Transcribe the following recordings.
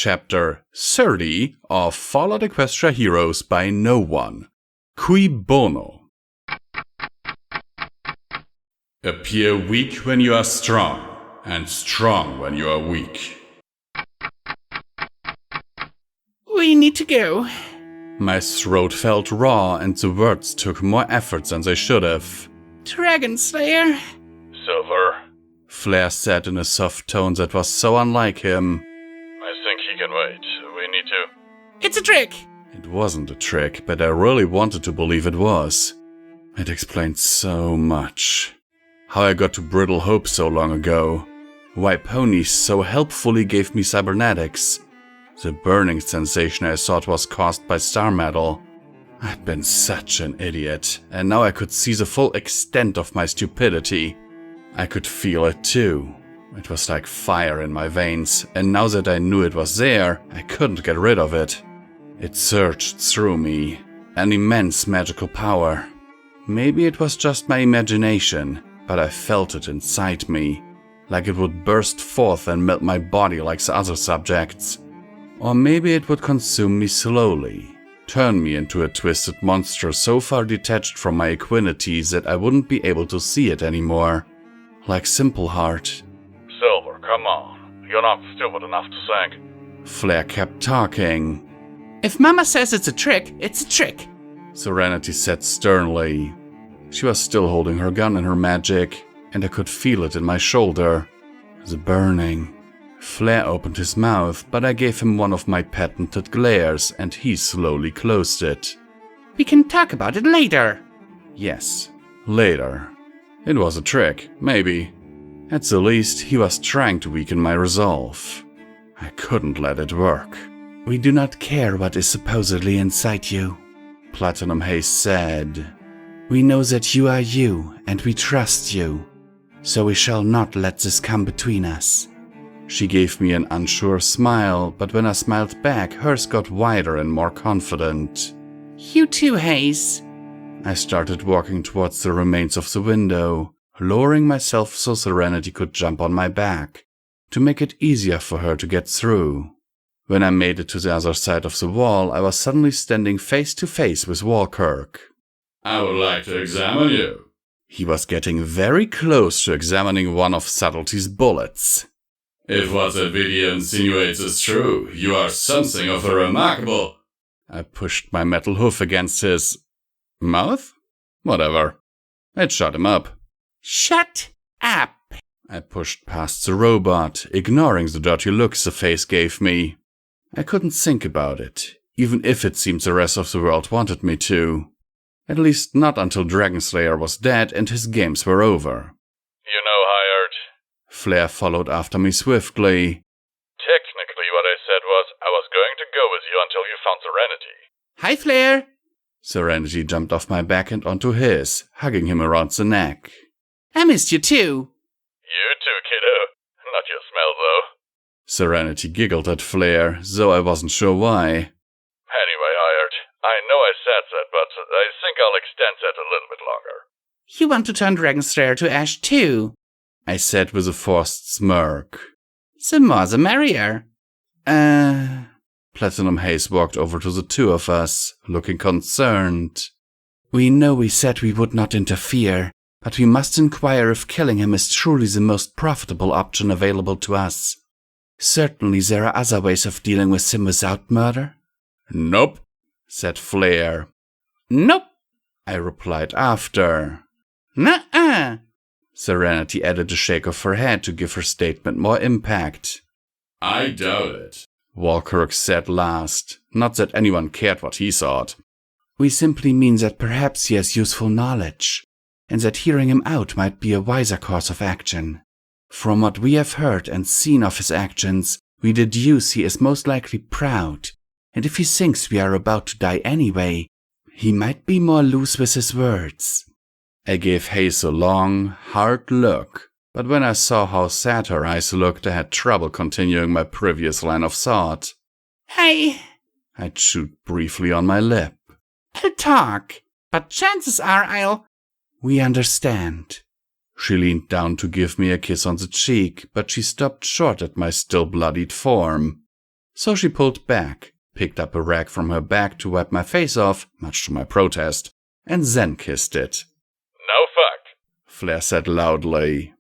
chapter 30 of FalloutEquestria Heroes by no one. Cui bono? Appear weak when you are strong, and strong when you are weak. We need to go. My throat felt raw and the words took more effort than they should have. Dragon Slayer. Silver. Flair said in a soft tone that was so unlike him. I think he can wait. We need to... It's a trick. It wasn't a trick, but I really wanted to believe it was. It explained so much. How I got to Brittle Hope so long ago. Why Pony so helpfully gave me cybernetics. The burning sensation I thought was caused by star metal. I'd been such an idiot, and now I could see the full extent of my stupidity. I could feel it too. It was like fire in my veins, and now that I knew it was there, I couldn't get rid of it. It surged through me, an immense magical power. Maybe it was just my imagination, but I felt it inside me, like it would burst forth and melt my body like the other subjects. Or maybe it would consume me slowly, turn me into a twisted monster so far detached from my equinity that I wouldn't be able to see it anymore. Like Simpleheart. Silver, come on. You're not stupid enough to think. Flair kept talking. If Mama says it's a trick, it's a trick. Serenity said sternly. She was still holding her gun in her magic, and I could feel it in my shoulder. The burning. Flair opened his mouth, but I gave him one of my patented glares, and he slowly closed it. We can talk about it later. Yes, later. It was a trick, maybe. At the least, he was trying to weaken my resolve. I couldn't let it work. We do not care what is supposedly inside you, Platinum Haze said. We know that you are you, and we trust you. So we shall not let this come between us. She gave me an unsure smile, but when I smiled back, hers got wider and more confident. You too, Haze. I started walking towards the remains of the window, lowering myself so Serenity could jump on my back, to make it easier for her to get through. When I made it to the other side of the wall, I was suddenly standing face to face with Walkirk. I would like to examine you. He was getting very close to examining one of Subtlety's bullets. If what the video insinuates is true, you are something of a remarkable... I pushed my metal hoof against his... mouth? Whatever. It shut him up. Shut up. I pushed past the robot, ignoring the dirty looks the face gave me. I couldn't think about it, even if it seemed the rest of the world wanted me to. At least not until Dragonslayer was dead and his games were over. You know, Hired. Flair followed after me swiftly. Technically what I said was, I was going to go with you until you found Serenity. Hi, Flair. Serenity jumped off my back and onto his, hugging him around the neck. I missed you too. You too, kiddo. Not your smell, though. Serenity giggled at Flair, though I wasn't sure why. Anyway, Hired, I know I said that, but I think I'll extend that a little bit longer. You want to turn Dragonslayer to ash too? I said with a forced smirk. The more the merrier. Platinum Haze walked over to the two of us, looking concerned. We know we said we would not interfere, but we must inquire if killing him is truly the most profitable option available to us. Certainly there are other ways of dealing with him without murder. Nope, said Flair. Nope, I replied after. Nuh-uh. Serenity added a shake of her head to give her statement more impact. I doubt it, Walkirk said last, not that anyone cared what he thought. We simply mean that perhaps he has useful knowledge, and that hearing him out might be a wiser course of action. From what we have heard and seen of his actions, we deduce he is most likely proud, and if he thinks we are about to die anyway, he might be more loose with his words. I gave Haze a long, hard look, but when I saw how sad her eyes looked, I had trouble continuing my previous line of thought. I chewed briefly on my lip. I'll talk, but chances are I'll... We understand. She leaned down to give me a kiss on the cheek, but she stopped short at my still bloodied form. So she pulled back, picked up a rag from her bag to wipe my face off, much to my protest, and then kissed it. No fuck. Flair said loudly.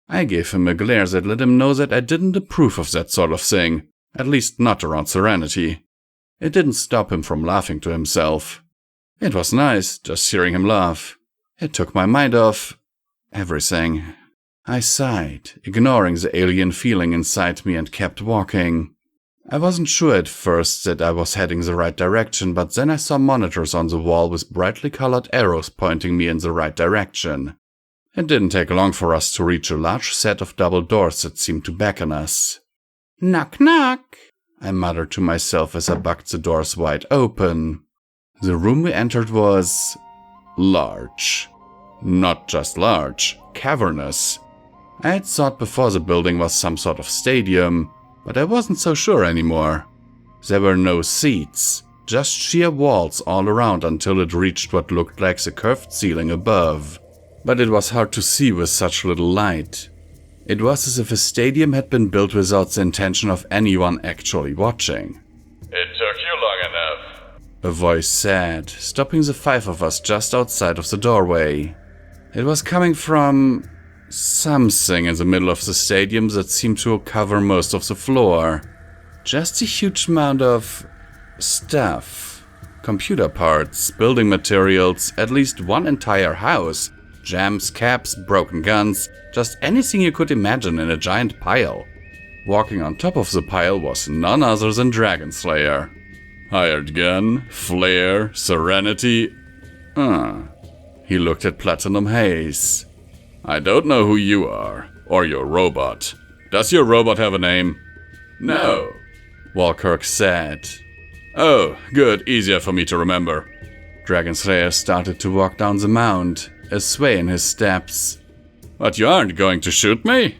I gave him a glare that let him know that I didn't approve of that sort of thing, at least not around Serenity. It didn't stop him from laughing to himself. It was nice, just hearing him laugh. It took my mind off everything. I sighed, ignoring the alien feeling inside me, and kept walking. I wasn't sure at first that I was heading the right direction, but then I saw monitors on the wall with brightly colored arrows pointing me in the right direction. It didn't take long for us to reach a large set of double doors that seemed to beckon us. Knock, knock, I muttered to myself as I bucked the doors wide open. The room we entered was large. Not just large, cavernous. I had thought before the building was some sort of stadium, but I wasn't so sure anymore. There were no seats, just sheer walls all around until it reached what looked like the curved ceiling above. But it was hard to see with such little light. It was as if a stadium had been built without the intention of anyone actually watching. It took you long enough, a voice said, stopping the five of us just outside of the doorway. It was coming from something in the middle of the stadium that seemed to cover most of the floor. Just a huge amount of stuff. Computer parts, building materials, at least one entire house. Jams, caps, broken guns, just anything you could imagine in a giant pile. Walking on top of the pile was none other than Dragonslayer. Hired gun, flare, Serenity. He looked at Platinum Haze. I don't know who you are, or your robot. Does your robot have a name? No, Walkirk said. Oh, good, easier for me to remember. Dragonslayer started to walk down the mound, a sway in his steps. But you aren't going to shoot me?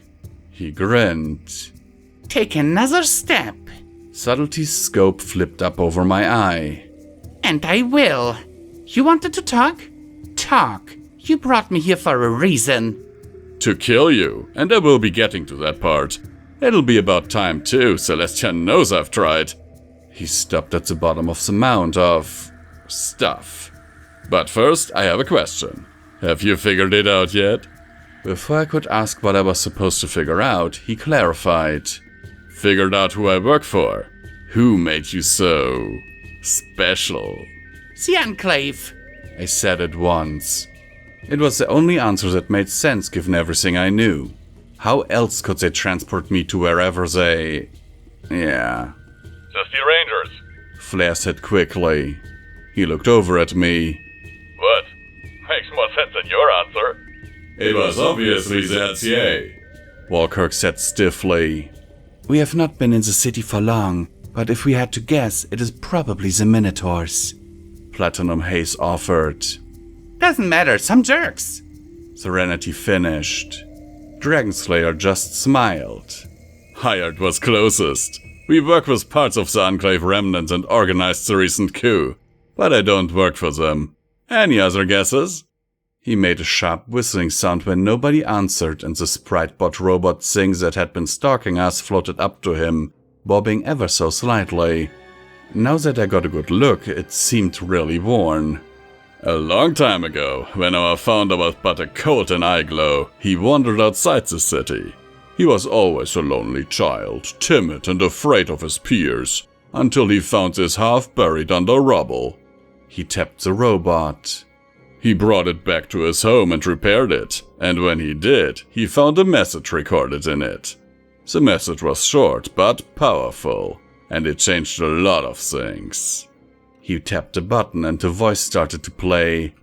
He grinned. Take another step. Subtlety's scope flipped up over my eye. And I will. You wanted to talk? Talk. You brought me here for a reason. To kill you, and I will be getting to that part. It'll be about time too, Celestia knows I've tried. He stopped at the bottom of the mound of stuff. But first, I have a question. Have you figured it out yet? Before I could ask what I was supposed to figure out, he clarified. Figured out who I work for. Who made you so special? The Enclave, I said at once. It was the only answer that made sense given everything I knew. How else could they transport me to wherever they... Yeah. Just the Rangers. Flair said quickly. He looked over at me. What? Makes more sense than your answer. It was obviously the LCA. Walkirk said stiffly. We have not been in the city for long, but if we had to guess, it is probably the Minotaurs. Platinum Haze offered. doesn't matter, some jerks. Serenity finished. Dragonslayer just smiled. Hired was closest. We work with parts of the Enclave remnants and organized the recent coup. But I don't work for them. Any other guesses? He made a sharp whistling sound when nobody answered, and the Spritebot robot thing that had been stalking us floated up to him, bobbing ever so slightly. Now that I got a good look, it seemed really worn. A long time ago, when our founder was but a cold and eye-glow, he wandered outside the city. He was always a lonely child, timid and afraid of his peers, until he found this half buried under rubble. He tapped the robot. He brought it back to his home and repaired it, and when he did, he found a message recorded in it. The message was short but powerful, and it changed a lot of things. He tapped a button and a voice started to play.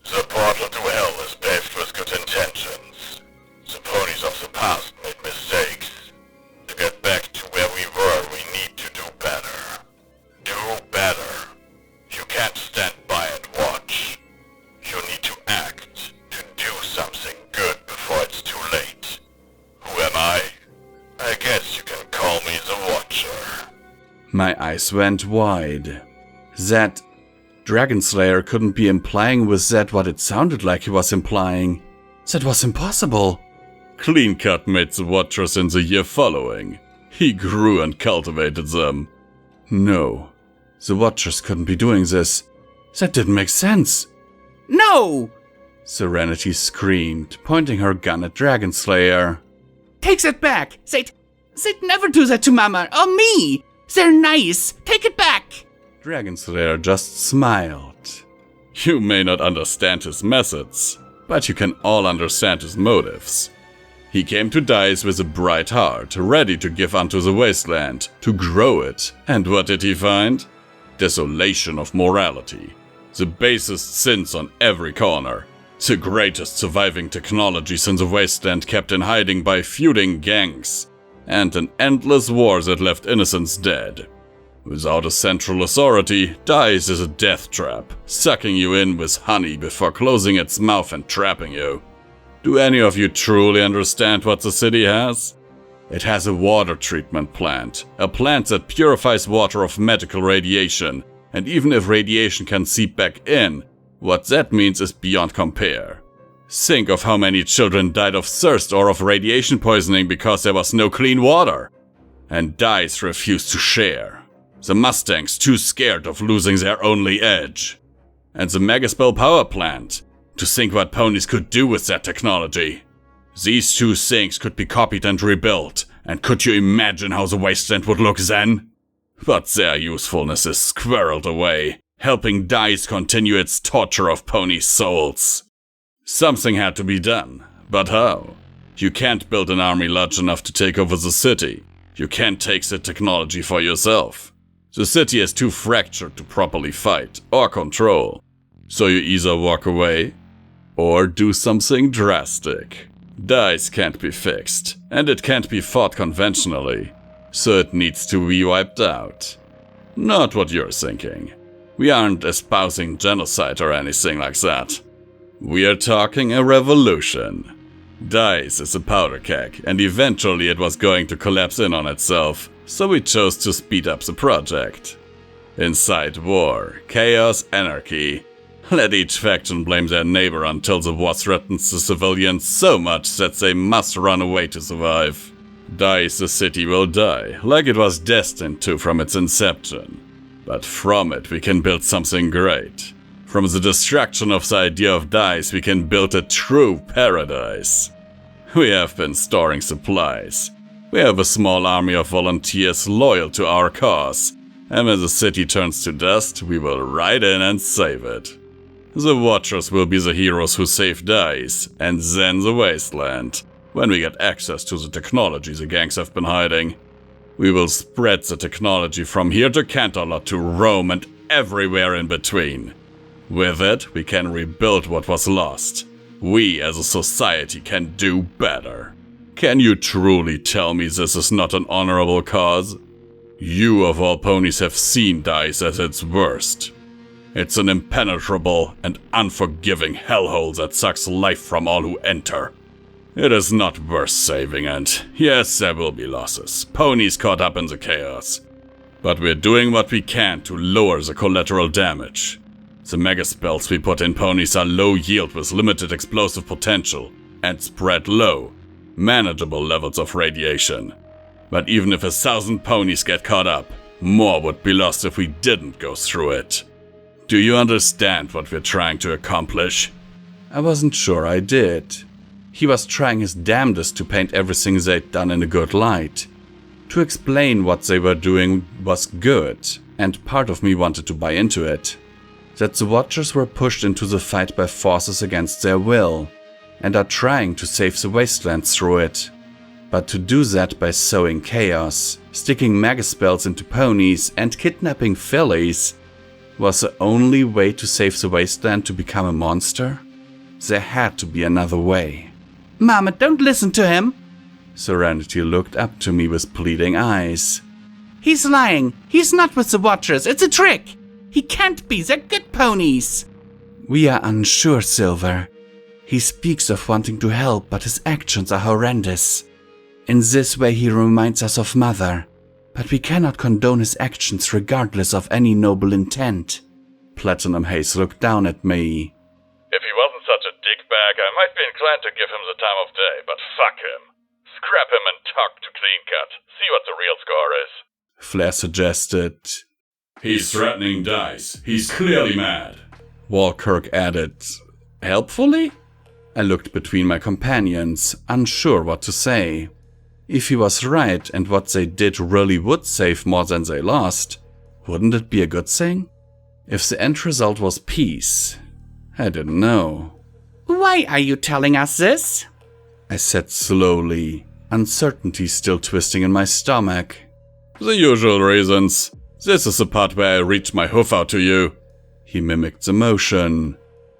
The portal to hell is paved with good intentions. The ponies of the past made mistakes. To get back to where we were, we need to do better. Do better. You can't stand by and watch. You need to act, to do something good before it's too late. Who am I? I guess you can call me the Watcher. My eyes went wide. That Dragonslayer couldn't be implying with that what it sounded like he was implying. That was impossible. Clean Cut made the Watchers in the year following. He grew and cultivated them. No, the Watchers couldn't be doing this. That didn't make sense. No! Serenity screamed, pointing her gun at Dragonslayer. Take that back! They'd never do that to Mama or me! They're nice! Take it back! Dragonslayer just smiled. You may not understand his methods, but you can all understand his motives. He came to Thiese with a bright heart, ready to give unto the wasteland, to grow it. And what did he find? Desolation of morality. The basest sins on every corner. The greatest surviving technologies in the wasteland kept in hiding by feuding gangs. And an endless war that left innocents dead. Without a central authority, Thiese is a death trap, sucking you in with honey before closing its mouth and trapping you. Do any of you truly understand what the city has? It has a water treatment plant, a plant that purifies water of medical radiation, and even if radiation can seep back in, what that means is beyond compare. Think of how many children died of thirst or of radiation poisoning because there was no clean water. And Thiese refused to share. The Mustangs too scared of losing their only edge. And the Megaspell power plant. To think what ponies could do with that technology. These two things could be copied and rebuilt, and could you imagine how the wasteland would look then? But their usefulness is squirreled away, helping Thiese continue its torture of pony souls. Something had to be done, but how? You can't build an army large enough to take over the city. You can't take the technology for yourself. The city is too fractured to properly fight or control. So you either walk away, or do something drastic. Thiese can't be fixed, and it can't be fought conventionally, so it needs to be wiped out. Not what you're thinking. We aren't espousing genocide or anything like that. We are talking a revolution. Thiese is a powder keg, and eventually it was going to collapse in on itself, so we chose to speed up the project. Incite war, chaos, anarchy. Let each faction blame their neighbor until the war threatens the civilians so much that they must run away to survive. Thiese the city will die, like it was destined to from its inception. But from it we can build something great. From the destruction of the idea of Thiese we can build a true paradise. We have been storing supplies. We have a small army of volunteers loyal to our cause. And when the city turns to dust, we will ride in and save it. The Watchers will be the heroes who save Thiese, and then the wasteland, when we get access to the technology the gangs have been hiding. We will spread the technology from here to Canterlot to Rome and everywhere in between. With it, we can rebuild what was lost. We as a society can do better. Can you truly tell me this is not an honorable cause? You of all ponies have seen Thiese at its worst. It's an impenetrable and unforgiving hellhole that sucks life from all who enter. It is not worth saving, and yes, there will be losses. Ponies caught up in the chaos. But we're doing what we can to lower the collateral damage. The mega spells we put in ponies are low yield with limited explosive potential, and spread low, manageable levels of radiation. But even if 1,000 ponies get caught up, more would be lost if we didn't go through it. Do you understand what we're trying to accomplish? I wasn't sure I did. He was trying his damnedest to paint everything they'd done in a good light. To explain what they were doing was good, and part of me wanted to buy into it. That the Watchers were pushed into the fight by forces against their will, and are trying to save the wasteland through it. But to do that by sowing chaos, sticking megaspells into ponies, and kidnapping fillies, was the only way to save the wasteland to become a monster? There had to be another way. Mama, don't listen to him. Serenity looked up to me with pleading eyes. He's lying. He's not with the Watchers. It's a trick. He can't be. They're good ponies. We are unsure, Silver. He speaks of wanting to help, but his actions are horrendous. In this way he reminds us of Mother, but we cannot condone his actions regardless of any noble intent. Platinum Haze looked down at me. If he wasn't such a dickbag, I might be inclined to give him the time of day, but fuck him. Scrap him and talk to Clean Cut. See what the real score is. Flair suggested. He's threatening Dice. He's clearly mad. Walkirk added, helpfully? I looked between my companions, unsure what to say. If he was right and what they did really would save more than they lost, wouldn't it be a good thing? If the end result was peace, I didn't know. Why are you telling us this? I said slowly, uncertainty still twisting in my stomach. The usual reasons. This is the part where I reach my hoof out to you. He mimicked the motion.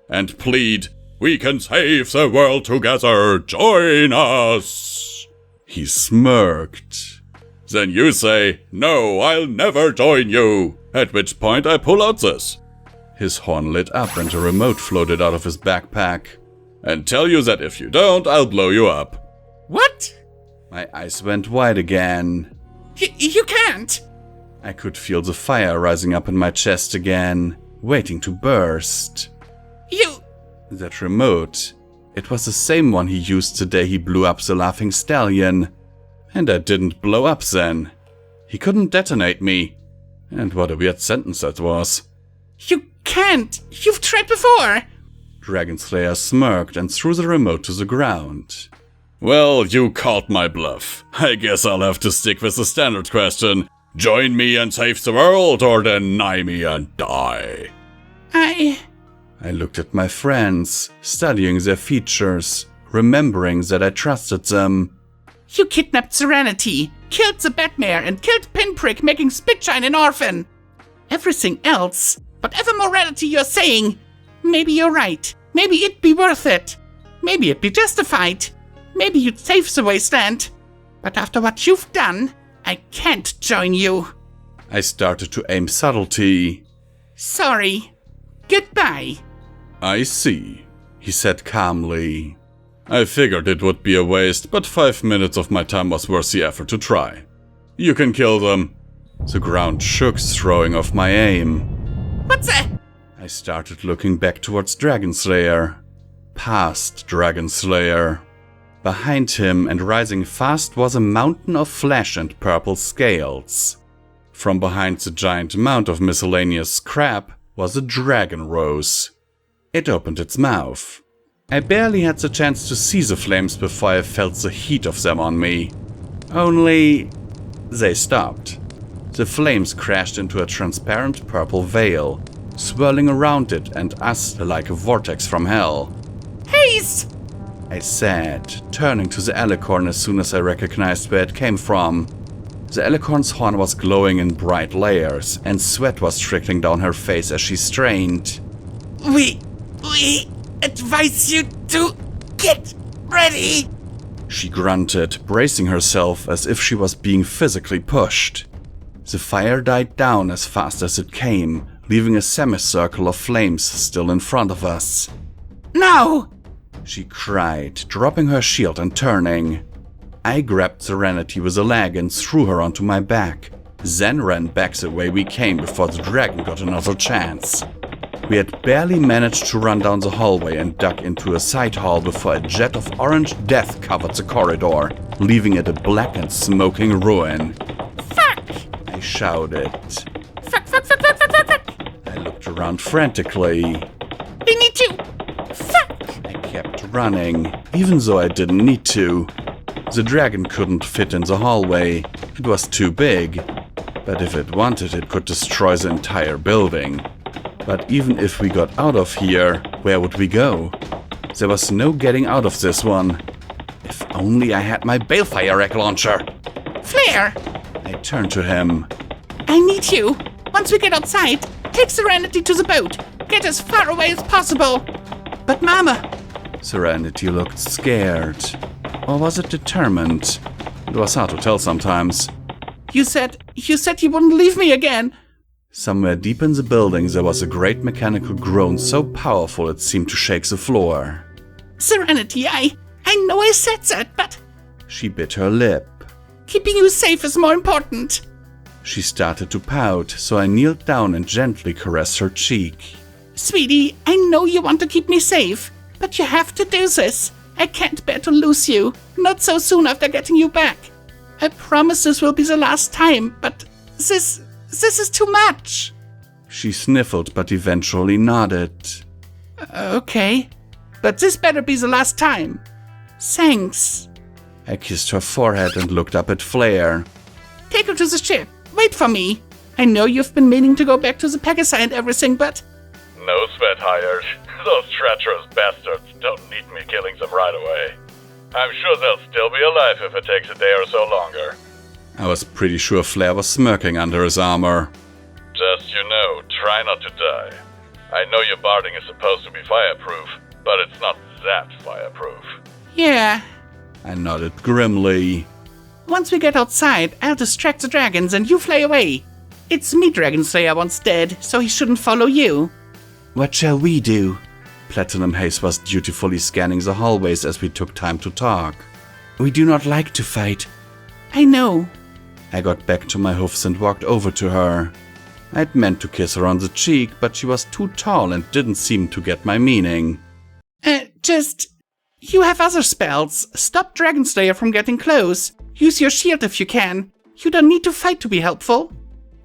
And plead, we can save the world together, join us. He smirked. Then you say, no, I'll never join you. At which point I pull out this. His horn lit up and a remote floated out of his backpack. And tell you that if you don't, I'll blow you up. What? My eyes went wide again. You can't! I could feel the fire rising up in my chest again, waiting to burst. You... That remote, it was the same one he used the day he blew up the Laughing Stallion. And I didn't blow up then. He couldn't detonate me. And what a weird sentence that was. You can't! You've tried before! Dragonslayer smirked and threw the remote to the ground. Well, you called my bluff. I guess I'll have to stick with the standard question. Join me and save the world, or deny me and die? I looked at my friends, studying their features, remembering that I trusted them. You kidnapped Serenity, killed the Batmare, and killed Pinprick, making Spitshine an orphan. Everything else, whatever morality you're saying, maybe you're right. Maybe it'd be worth it. Maybe it'd be justified. Maybe you'd save the wasteland. But after what you've done, I can't join you. I started to aim subtlety. Sorry. Goodbye. I see, he said calmly. I figured it would be a waste, but 5 minutes of my time was worth the effort to try. You can kill them. The ground shook, throwing off my aim. What's that? I started looking back towards Dragonslayer. Past Dragonslayer. Behind him and rising fast was a mountain of flesh and purple scales. From behind the giant mound of miscellaneous scrap was a dragon rose. It opened its mouth. I barely had the chance to see the flames before I felt the heat of them on me. Only they stopped. The flames crashed into a transparent purple veil, swirling around it and us like a vortex from hell. Thiese! I said, turning to the alicorn as soon as I recognized where it came from. The alicorn's horn was glowing in bright layers, and sweat was trickling down her face as she strained. We advise you to get ready! She grunted, bracing herself as if she was being physically pushed. The fire died down as fast as it came, leaving a semicircle of flames still in front of us. No! She cried, dropping her shield and turning. I grabbed Serenity with a leg and threw her onto my back, then ran back the way we came before the dragon got another chance. We had barely managed to run down the hallway and duck into a side hall before a jet of orange death covered the corridor, leaving it a black and smoking ruin. Fuck! I shouted. Fuck! I looked around frantically. We need to... Fuck! I kept running, even though I didn't need to. The dragon couldn't fit in the hallway. It was too big. But if it wanted, it could destroy the entire building. But even if we got out of here, where would we go? There was no getting out of this one. If only I had my balefire rack launcher. Flair! I turned to him. I need you. Once we get outside, take Serenity to the boat. Get as far away as possible. But Mama... Serenity looked scared. Or was it determined? It was hard to tell sometimes. You said you wouldn't leave me again. Somewhere deep in the building there was a great mechanical groan so powerful it seemed to shake the floor. Serenity, I know I said that, but... She bit her lip. Keeping you safe is more important. She started to pout, so I kneeled down and gently caressed her cheek. Sweetie, I know you want to keep me safe, but you have to do this. I can't bear to lose you, not so soon after getting you back. I promise this will be the last time, but This is too much. She sniffled but eventually nodded. Okay, but this better be the last time. Thanks. I kissed her forehead and looked up at Flair. Take her to the ship. Wait for me. I know you've been meaning to go back to the Pegasus and everything, but... No sweat, hired. Those treacherous bastards don't need me killing them right away. I'm sure they'll still be alive if it takes a day or so longer. I was pretty sure Flair was smirking under his armor. Just, try not to die. I know your barding is supposed to be fireproof, but it's not that fireproof. Yeah. I nodded grimly. Once we get outside, I'll distract the dragons and you fly away. It's me Dragon Slayer once dead, so he shouldn't follow you. What shall we do? Platinum Haze was dutifully scanning the hallways as we took time to talk. We do not like to fight. I know. I got back to my hoofs and walked over to her. I'd meant to kiss her on the cheek, but she was too tall and didn't seem to get my meaning. You have other spells. Stop Dragon Slayer from getting close. Use your shield if you can. You don't need to fight to be helpful.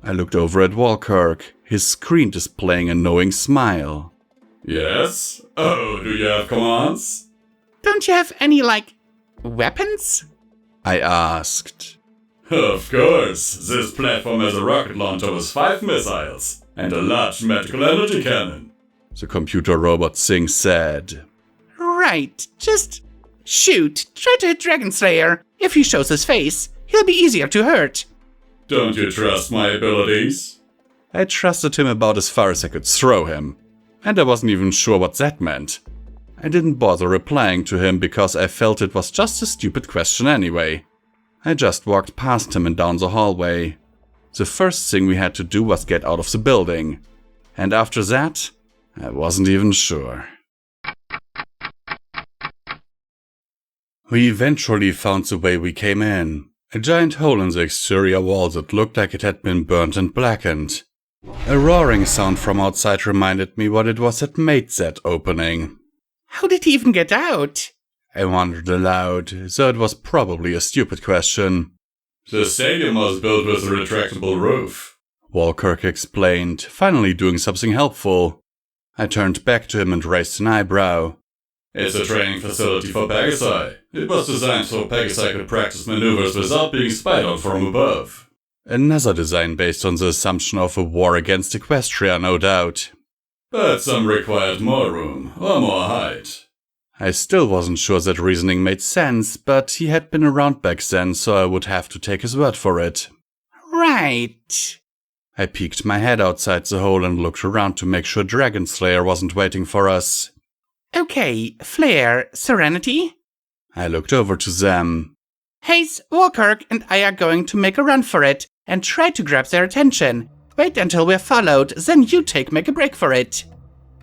I looked over at Walkirk, his screen displaying a knowing smile. Yes? Oh, do you have commands? Don't you have any, weapons? I asked. Of course. This platform has a rocket launcher with 5 missiles and a large magical energy cannon, The computer robot Singh said. Right, just shoot. Try to hit Dragon Slayer. If he shows his face, he'll be easier to hurt. Don't you trust my abilities? I trusted him about as far as I could throw him, and I wasn't even sure what that meant. I didn't bother replying to him because I felt it was just a stupid question anyway. I just walked past him and down the hallway. The first thing we had to do was get out of the building, and after that, I wasn't even sure. We eventually found the way we came in. A giant hole in the exterior wall that looked like it had been burnt and blackened. A roaring sound from outside reminded me what it was that made that opening. How did he even get out? I wondered aloud, so it was probably a stupid question. The stadium was built with a retractable roof, Walkirk explained, finally doing something helpful. I turned back to him and raised an eyebrow. It's a training facility for Pegasi. It was designed so Pegasi could practice maneuvers without being spied on from above. Another design based on the assumption of a war against Equestria, no doubt. But some required more room, or more height. I still wasn't sure that reasoning made sense, but he had been around back then, so I would have to take his word for it. Right. I peeked my head outside the hole and looked around to make sure Dragon Slayer wasn't waiting for us. Okay, Flare, Serenity? I looked over to them. Haze, Walkirk, and I are going to make a run for it and try to grab their attention. Wait until we're followed, then you make a break for it.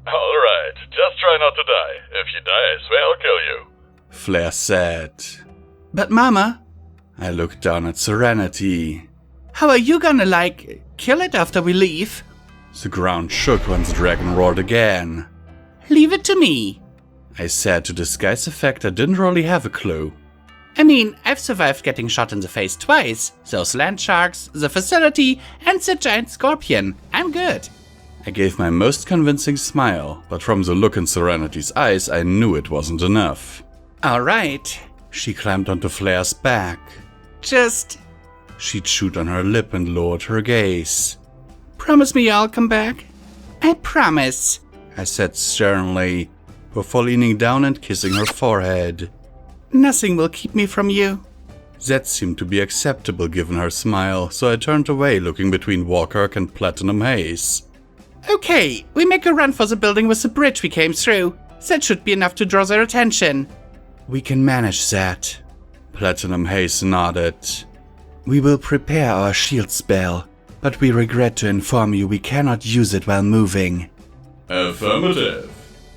Alright, just try not to die. If you die, I swear I'll kill you. Flare said. But Mama... I looked down at Serenity. How are you gonna, kill it after we leave? The ground shook when the dragon roared again. Leave it to me, I said to disguise the fact I didn't really have a clue. I mean, I've survived getting shot in the face twice. Those land sharks, the facility, and the giant scorpion. I'm good. I gave my most convincing smile, but from the look in Serenity's eyes, I knew it wasn't enough. Alright. She climbed onto Flare's back. Just... She chewed on her lip and lowered her gaze. Promise me I'll come back? I promise, I said sternly, before leaning down and kissing her forehead. Nothing will keep me from you. That seemed to be acceptable given her smile, so I turned away looking between Walkirk and Platinum Haze. Okay, we make a run for the building with the bridge we came through. That should be enough to draw their attention. We can manage that. Platinum Haze nodded. We will prepare our shield spell, but we regret to inform you we cannot use it while moving. Affirmative,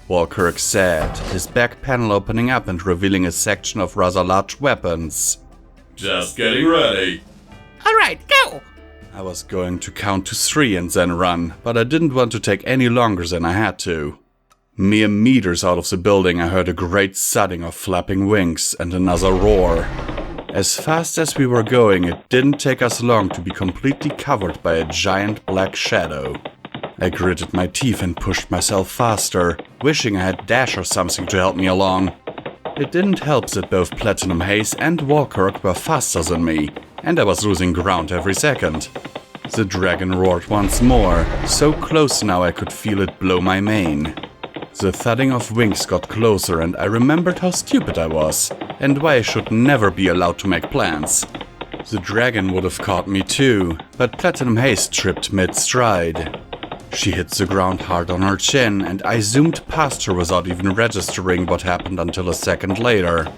Walkirk said, his back panel opening up and revealing a section of rather large weapons. Just getting ready. Alright, go! I was going to count to 3 and then run, but I didn't want to take any longer than I had to. Mere meters out of the building I heard a great thudding of flapping wings and another roar. As fast as we were going, it didn't take us long to be completely covered by a giant black shadow. I gritted my teeth and pushed myself faster, wishing I had Dash or something to help me along. It didn't help that both Platinum Haze and Walkirk were faster than me, and I was losing ground every second. The dragon roared once more, so close now I could feel it blow my mane. The thudding of wings got closer and I remembered how stupid I was, and why I should never be allowed to make plans. The dragon would have caught me too, but Platinum Haze tripped mid-stride. She hit the ground hard on her chin, and I zoomed past her without even registering what happened until a second later.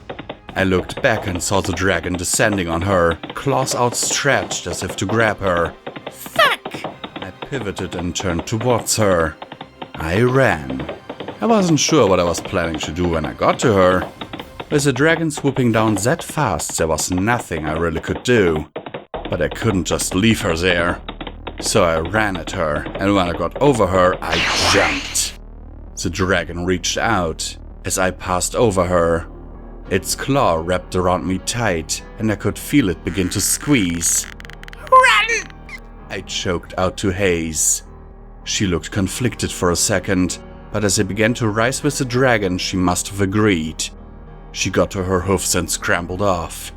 I looked back and saw the dragon descending on her, claws outstretched as if to grab her. Fuck! I pivoted and turned towards her. I ran. I wasn't sure what I was planning to do when I got to her. With the dragon swooping down that fast, there was nothing I really could do. But I couldn't just leave her there. So I ran at her, and when I got over her, I jumped. The dragon reached out as I passed over her. Its claw wrapped around me tight, and I could feel it begin to squeeze. Run! I choked out to Haze. She looked conflicted for a second, but as I began to rise with the dragon, she must have agreed. She got to her hoofs and scrambled off.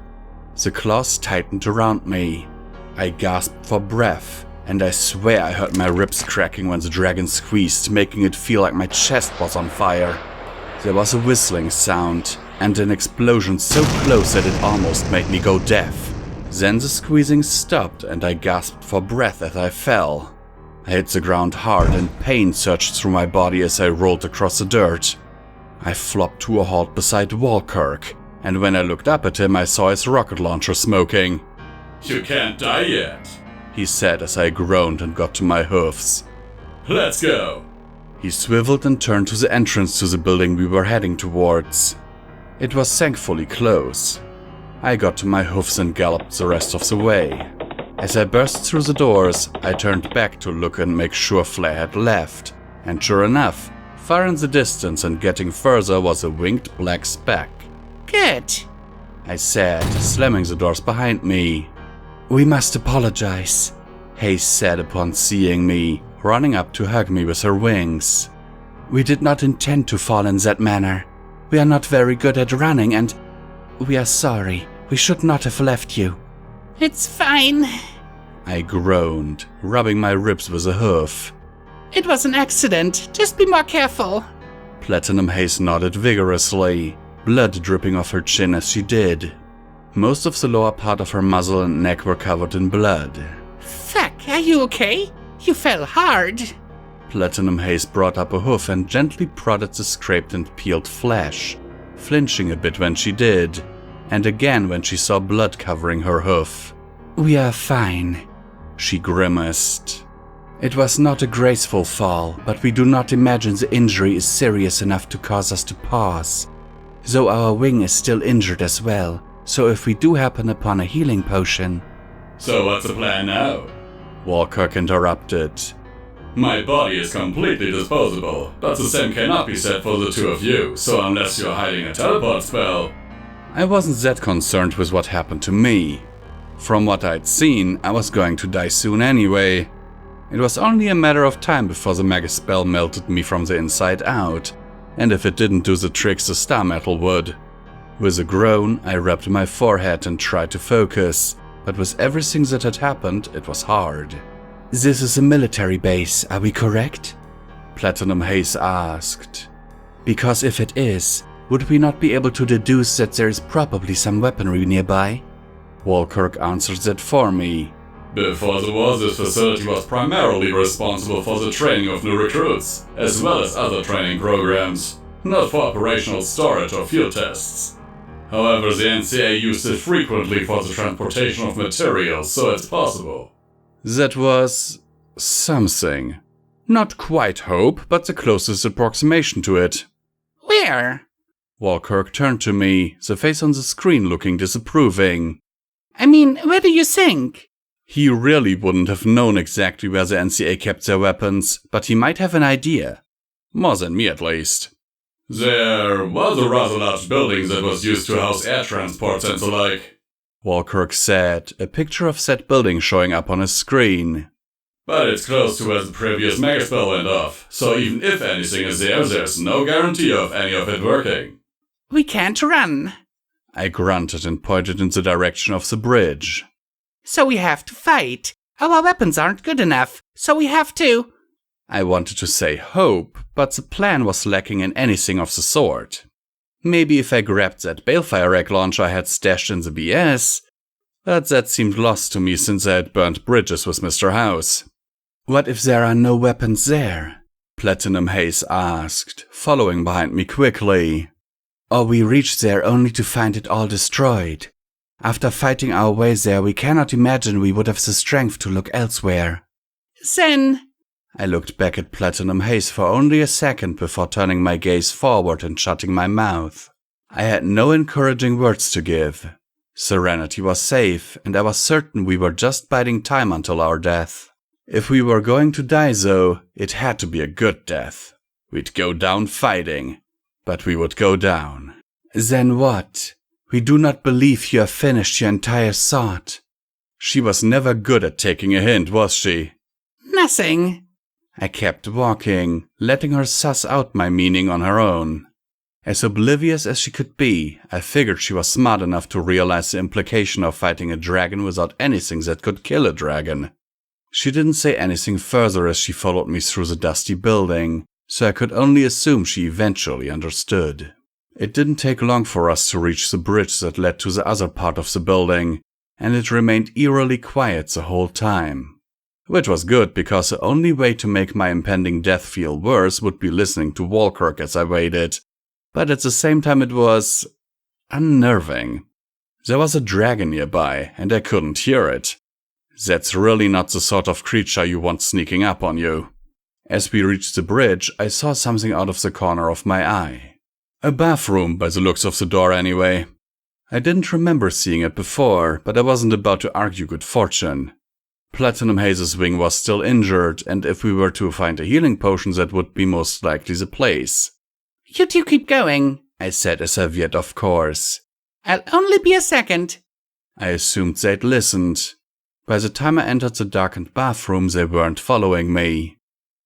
The claws tightened around me. I gasped for breath, and I swear I heard my ribs cracking when the dragon squeezed, making it feel like my chest was on fire. There was a whistling sound, and an explosion so close that it almost made me go deaf. Then the squeezing stopped, and I gasped for breath as I fell. I hit the ground hard, and pain surged through my body as I rolled across the dirt. I flopped to a halt beside Walkirk, and when I looked up at him, I saw his rocket launcher smoking. You can't die yet, he said as I groaned and got to my hoofs. Let's go. He swiveled and turned to the entrance to the building we were heading towards. It was thankfully close. I got to my hoofs and galloped the rest of the way. As I burst through the doors, I turned back to look and make sure Flair had left. And sure enough, far in the distance and getting further was a winged black speck. Good, I said, slamming the doors behind me. We must apologize, Haze said upon seeing me, running up to hug me with her wings. We did not intend to fall in that manner. We are not very good at running and we are sorry. We should not have left you. It's fine. I groaned, rubbing my ribs with a hoof. It was an accident. Just be more careful. Platinum Haze nodded vigorously, blood dripping off her chin as she did. Most of the lower part of her muzzle and neck were covered in blood. Fuck, are you okay? You fell hard. Platinum Haze brought up a hoof and gently prodded the scraped and peeled flesh, flinching a bit when she did, and again when she saw blood covering her hoof. We are fine, she grimaced. It was not a graceful fall, but we do not imagine the injury is serious enough to cause us to pause. Though our wing is still injured as well, so if we do happen upon a healing potion... So what's the plan now? Walkirk interrupted. My body is completely disposable, but the same cannot be said for the two of you, so unless you're hiding a teleport spell... I wasn't that concerned with what happened to me. From what I'd seen, I was going to die soon anyway. It was only a matter of time before the mega spell melted me from the inside out, and if it didn't do the tricks the star metal would. With a groan, I rubbed my forehead and tried to focus, but with everything that had happened, it was hard. This is a military base, are we correct? Platinum Haze asked. Because if it is, would we not be able to deduce that there is probably some weaponry nearby? Walkirk answered that for me. Before the war, this facility was primarily responsible for the training of new recruits, as well as other training programs, not for operational storage or field tests. However, the NCA used it frequently for the transportation of materials, so it's possible. That was... something. Not quite hope, but the closest approximation to it. Where? Walkirk turned to me, the face on the screen looking disapproving. I mean, where do you think? He really wouldn't have known exactly where the NCA kept their weapons, but he might have an idea. More than me, at least. There was a rather large building that was used to house air transports and the like. Walkirk said, a picture of said building showing up on his screen. But it's close to where the previous megaspell went off, so even if anything is there, there's no guarantee of any of it working. We can't run. I grunted and pointed in the direction of the bridge. So we have to fight. Our weapons aren't good enough, so we have to... I wanted to say hope, but the plan was lacking in anything of the sort. Maybe if I grabbed that balefire rag launcher I had stashed in the BS, but that seemed lost to me since I had burnt bridges with Mr. House. What if there are no weapons there? Platinum Haze asked, following behind me quickly. Or we reach there only to find it all destroyed. After fighting our way there, we cannot imagine we would have the strength to look elsewhere. Then... I looked back at Platinum Haze for only a second before turning my gaze forward and shutting my mouth. I had no encouraging words to give. Serenity was safe, and I was certain we were just biding time until our death. If we were going to die, though, it had to be a good death. We'd go down fighting, but we would go down. Then what? We do not believe you have finished your entire thought. She was never good at taking a hint, was she? Nothing. I kept walking, letting her suss out my meaning on her own. As oblivious as she could be, I figured she was smart enough to realize the implication of fighting a dragon without anything that could kill a dragon. She didn't say anything further as she followed me through the dusty building, so I could only assume she eventually understood. It didn't take long for us to reach the bridge that led to the other part of the building, and it remained eerily quiet the whole time. Which was good, because the only way to make my impending death feel worse would be listening to Walkirk as I waited. But at the same time it was... unnerving. There was a dragon nearby, and I couldn't hear it. That's really not the sort of creature you want sneaking up on you. As we reached the bridge, I saw something out of the corner of my eye. A bathroom, by the looks of the door anyway. I didn't remember seeing it before, but I wasn't about to argue good fortune. Platinum Haze's wing was still injured, and if we were to find a healing potion, that would be most likely the place. You two keep going, I said as I veered off course. I'll only be a second. I assumed they'd listened. By the time I entered the darkened bathroom, they weren't following me.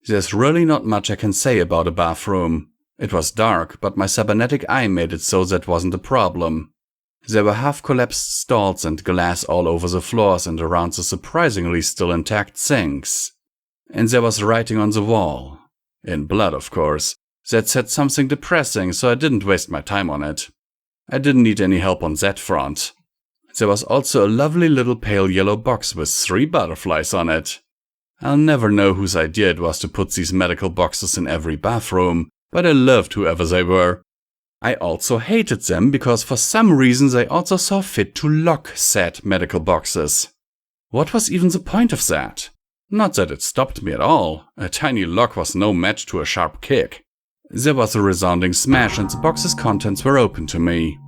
There's really not much I can say about a bathroom. It was dark, but my cybernetic eye made it so that wasn't a problem. There were half-collapsed stalls and glass all over the floors and around the surprisingly still intact sinks. And there was writing on the wall. In blood, of course. That said something depressing, so I didn't waste my time on it. I didn't need any help on that front. There was also a lovely little pale yellow box with 3 butterflies on it. I'll never know whose idea it was to put these medical boxes in every bathroom, but I loved whoever they were. I also hated them because for some reason they also saw fit to lock said medical boxes. What was even the point of that? Not that it stopped me at all. A tiny lock was no match to a sharp kick. There was a resounding smash and the box's contents were open to me.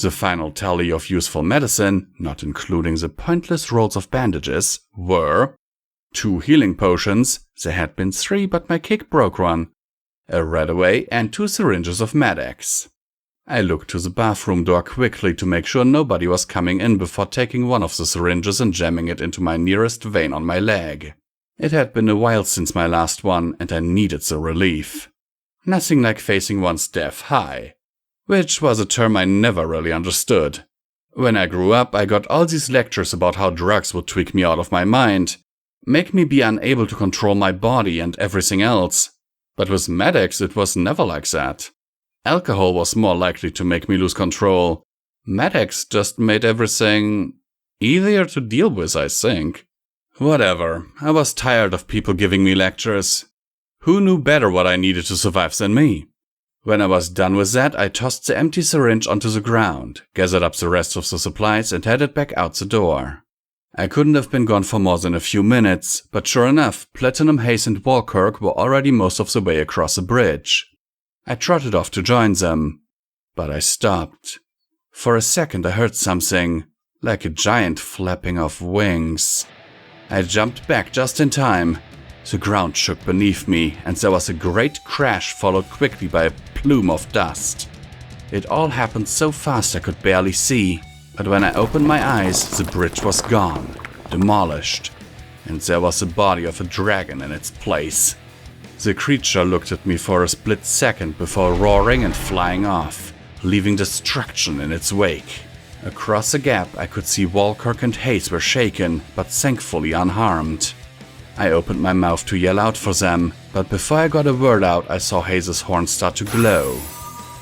The final tally of useful medicine, not including the pointless rolls of bandages, were 2 healing potions, there had been 3 but my kick broke one, a Redaway, and 2 syringes of Med-X. I looked to the bathroom door quickly to make sure nobody was coming in before taking one of the syringes and jamming it into my nearest vein on my leg. It had been a while since my last one, and I needed the relief. Nothing like facing one's death high, which was a term I never really understood. When I grew up, I got all these lectures about how drugs would tweak me out of my mind, make me be unable to control my body and everything else. But with Med-X, it was never like that. Alcohol was more likely to make me lose control. Med-X just made everything easier to deal with, I think. Whatever, I was tired of people giving me lectures. Who knew better what I needed to survive than me? When I was done with that, I tossed the empty syringe onto the ground, gathered up the rest of the supplies, and headed back out the door. I couldn't have been gone for more than a few minutes, but sure enough, Platinum Haze and Walkirk were already most of the way across the bridge. I trotted off to join them, but I stopped. For a second I heard something, like a giant flapping of wings. I jumped back just in time. The ground shook beneath me, and there was a great crash followed quickly by a plume of dust. It all happened so fast I could barely see. But when I opened my eyes, the bridge was gone, demolished, and there was the body of a dragon in its place. The creature looked at me for a split second before roaring and flying off, leaving destruction in its wake. Across the gap, I could see Walkirk and Thiese were shaken, but thankfully unharmed. I opened my mouth to yell out for them, but before I got a word out, I saw Thiese's horn start to glow.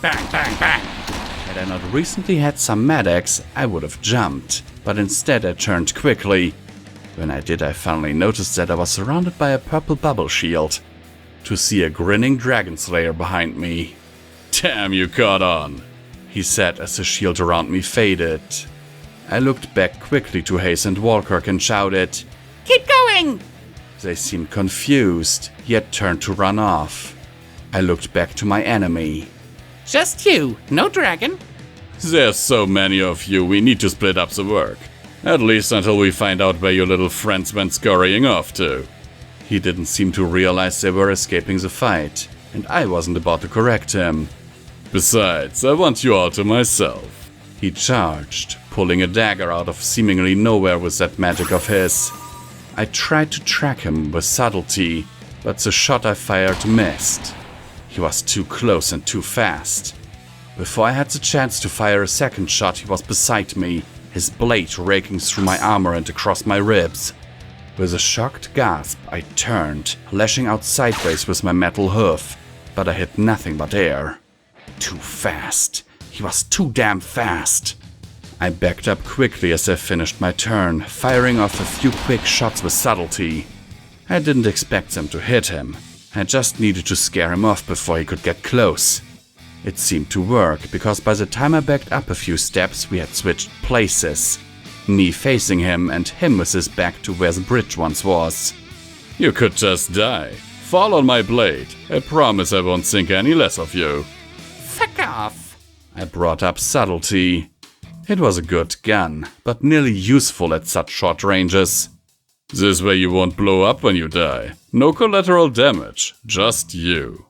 Bang, bang, bang. Had I not recently had some medics, I would have jumped, but instead I turned quickly. When I did, I finally noticed that I was surrounded by a purple bubble shield. To see a grinning dragon slayer behind me. Damn, you caught on, he said as the shield around me faded. I looked back quickly to Thiese and Walkirk and shouted, Keep going! They seemed confused, yet turned to run off. I looked back to my enemy. Just you, no dragon. There's so many of you, we need to split up the work. At least until we find out where your little friends went scurrying off to. He didn't seem to realize they were escaping the fight, and I wasn't about to correct him. Besides, I want you all to myself. He charged, pulling a dagger out of seemingly nowhere with that magic of his. I tried to track him with subtlety, but the shot I fired missed. He was too close and too fast. Before I had the chance to fire a second shot, he was beside me, his blade raking through my armor and across my ribs. With a shocked gasp, I turned, lashing out sideways with my metal hoof, but I hit nothing but air. Too fast. He was too damn fast. I backed up quickly as I finished my turn, firing off a few quick shots with subtlety. I didn't expect them to hit him. I just needed to scare him off before he could get close. It seemed to work, because by the time I backed up a few steps, we had switched places. Me facing him and him with his back to where the bridge once was. You could just die. Fall on my blade. I promise I won't think any less of you. Fuck off. I brought up subtlety. It was a good gun, but nearly useful at such short ranges. This way you won't blow up when you die. No collateral damage, just you.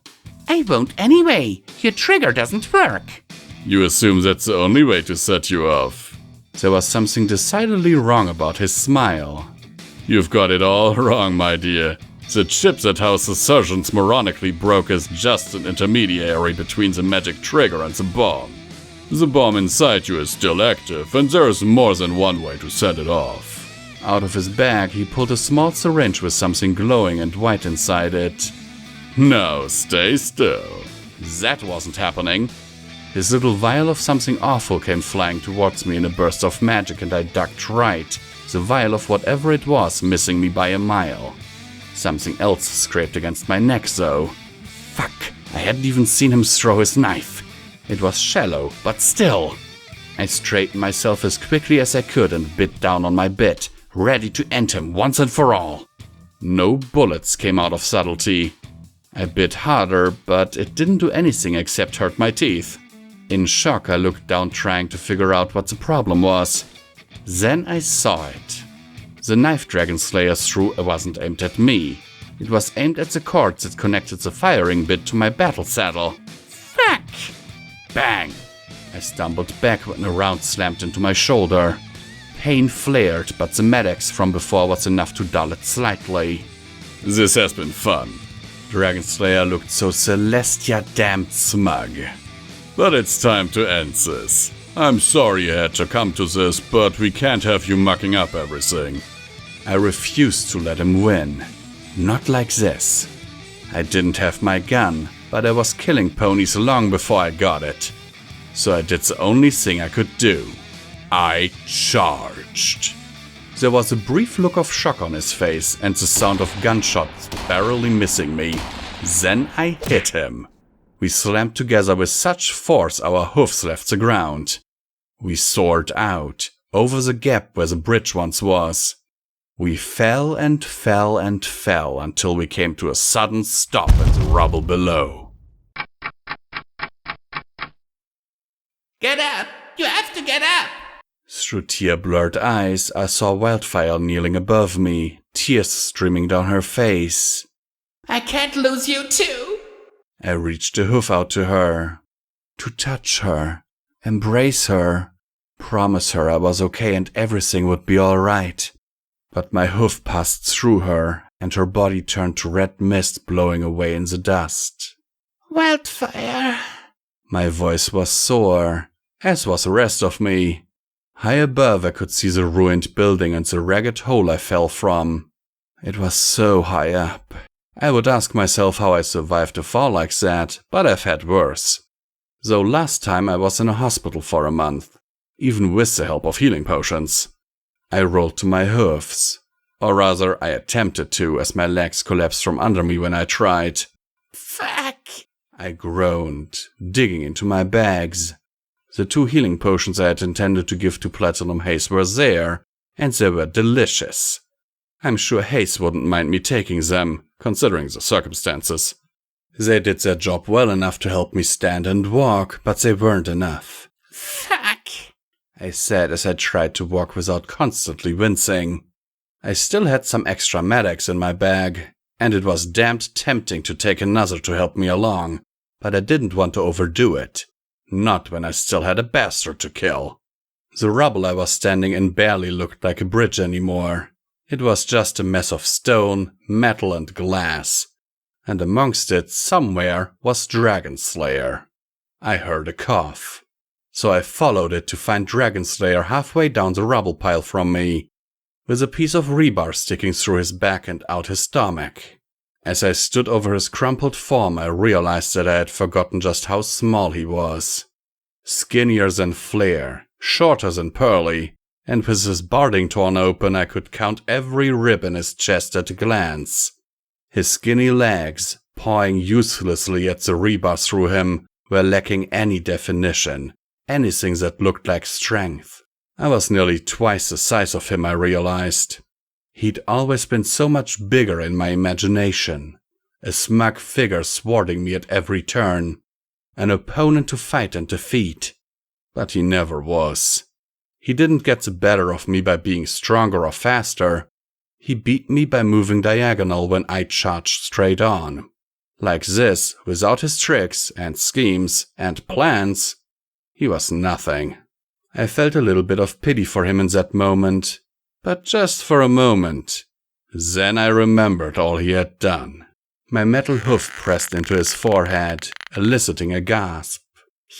I won't anyway. Your trigger doesn't work. You assume that's the only way to set you off. There was something decidedly wrong about his smile. You've got it all wrong, my dear. The chip that housed the surgeon's moronically broke is just an intermediary between the magic trigger and the bomb. The bomb inside you is still active, and there is more than one way to set it off. Out of his bag, he pulled a small syringe with something glowing and white inside it. Now stay still. That wasn't happening. His little vial of something awful came flying towards me in a burst of magic, and I ducked right, the vial of whatever it was missing me by a mile. Something else scraped against my neck, though. Fuck, I hadn't even seen him throw his knife. It was shallow, but still. I straightened myself as quickly as I could and bit down on my bit, ready to end him once and for all. No bullets came out of subtlety. I bit harder, but it didn't do anything except hurt my teeth. In shock, I looked down trying to figure out what the problem was. Then I saw it. The knife Dragon Slayer threw wasn't aimed at me. It was aimed at the cords that connected the firing bit to my battle saddle. Fuck! Bang! I stumbled back when a round slammed into my shoulder. Pain flared, but the medics from before was enough to dull it slightly. This has been fun. Dragon Slayer looked so celestia damned smug. But it's time to end this. I'm sorry you had to come to this, but we can't have you mucking up everything. I refused to let him win. Not like this. I didn't have my gun, but I was killing ponies long before I got it. So I did the only thing I could do. I charged. There was a brief look of shock on his face and the sound of gunshots barely missing me. Then I hit him. We slammed together with such force our hoofs left the ground. We soared out, over the gap where the bridge once was. We fell and fell and fell until we came to a sudden stop in the rubble below. Get up! You have to get up! Through tear-blurred eyes, I saw Wildfire kneeling above me, tears streaming down her face. I can't lose you too! I reached a hoof out to her. To touch her. Embrace her. promise her I was okay and everything would be alright. But my hoof passed through her, and her body turned to red mist blowing away in the dust. Wildfire. My voice was sore, as was the rest of me. High above I could see the ruined building and the ragged hole I fell from. It was so high up. I would ask myself how I survived a fall like that, but I've had worse. Though last time I was in a hospital for a month, even with the help of healing potions. I rolled to my hoofs. Or rather, I attempted to, as my legs collapsed from under me when I tried. Fuck! I groaned, digging into my bags. The 2 healing potions I had intended to give to Platinum Haze were there, and they were delicious. I'm sure Haze wouldn't mind me taking them, considering the circumstances. They did their job well enough to help me stand and walk, but they weren't enough. Fuck! I said as I tried to walk without constantly wincing. I still had some extra medics in my bag, and it was damned tempting to take another to help me along, but I didn't want to overdo it. Not when I still had a bastard to kill. The rubble I was standing in barely looked like a bridge anymore. It was just a mess of stone, metal, and glass. And amongst it, somewhere, was Dragon Slayer. I heard a cough. So I followed it to find Dragon Slayer halfway down the rubble pile from me, with a piece of rebar sticking through his back and out his stomach. As I stood over his crumpled form, I realized that I had forgotten just how small he was. Skinnier than Flair, shorter than Pearly, and with his barding torn open, I could count every rib in his chest at a glance. His skinny legs, pawing uselessly at the rebar through him, were lacking any definition, anything that looked like strength. I was nearly twice the size of him, I realized. He'd always been so much bigger in my imagination, a smug figure thwarting me at every turn, an opponent to fight and defeat. But he never was. He didn't get the better of me by being stronger or faster. He beat me by moving diagonal when I charged straight on. Like this, without his tricks and schemes and plans, he was nothing. I felt a little bit of pity for him in that moment. But just for a moment. Then I remembered all he had done. My metal hoof pressed into his forehead, eliciting a gasp.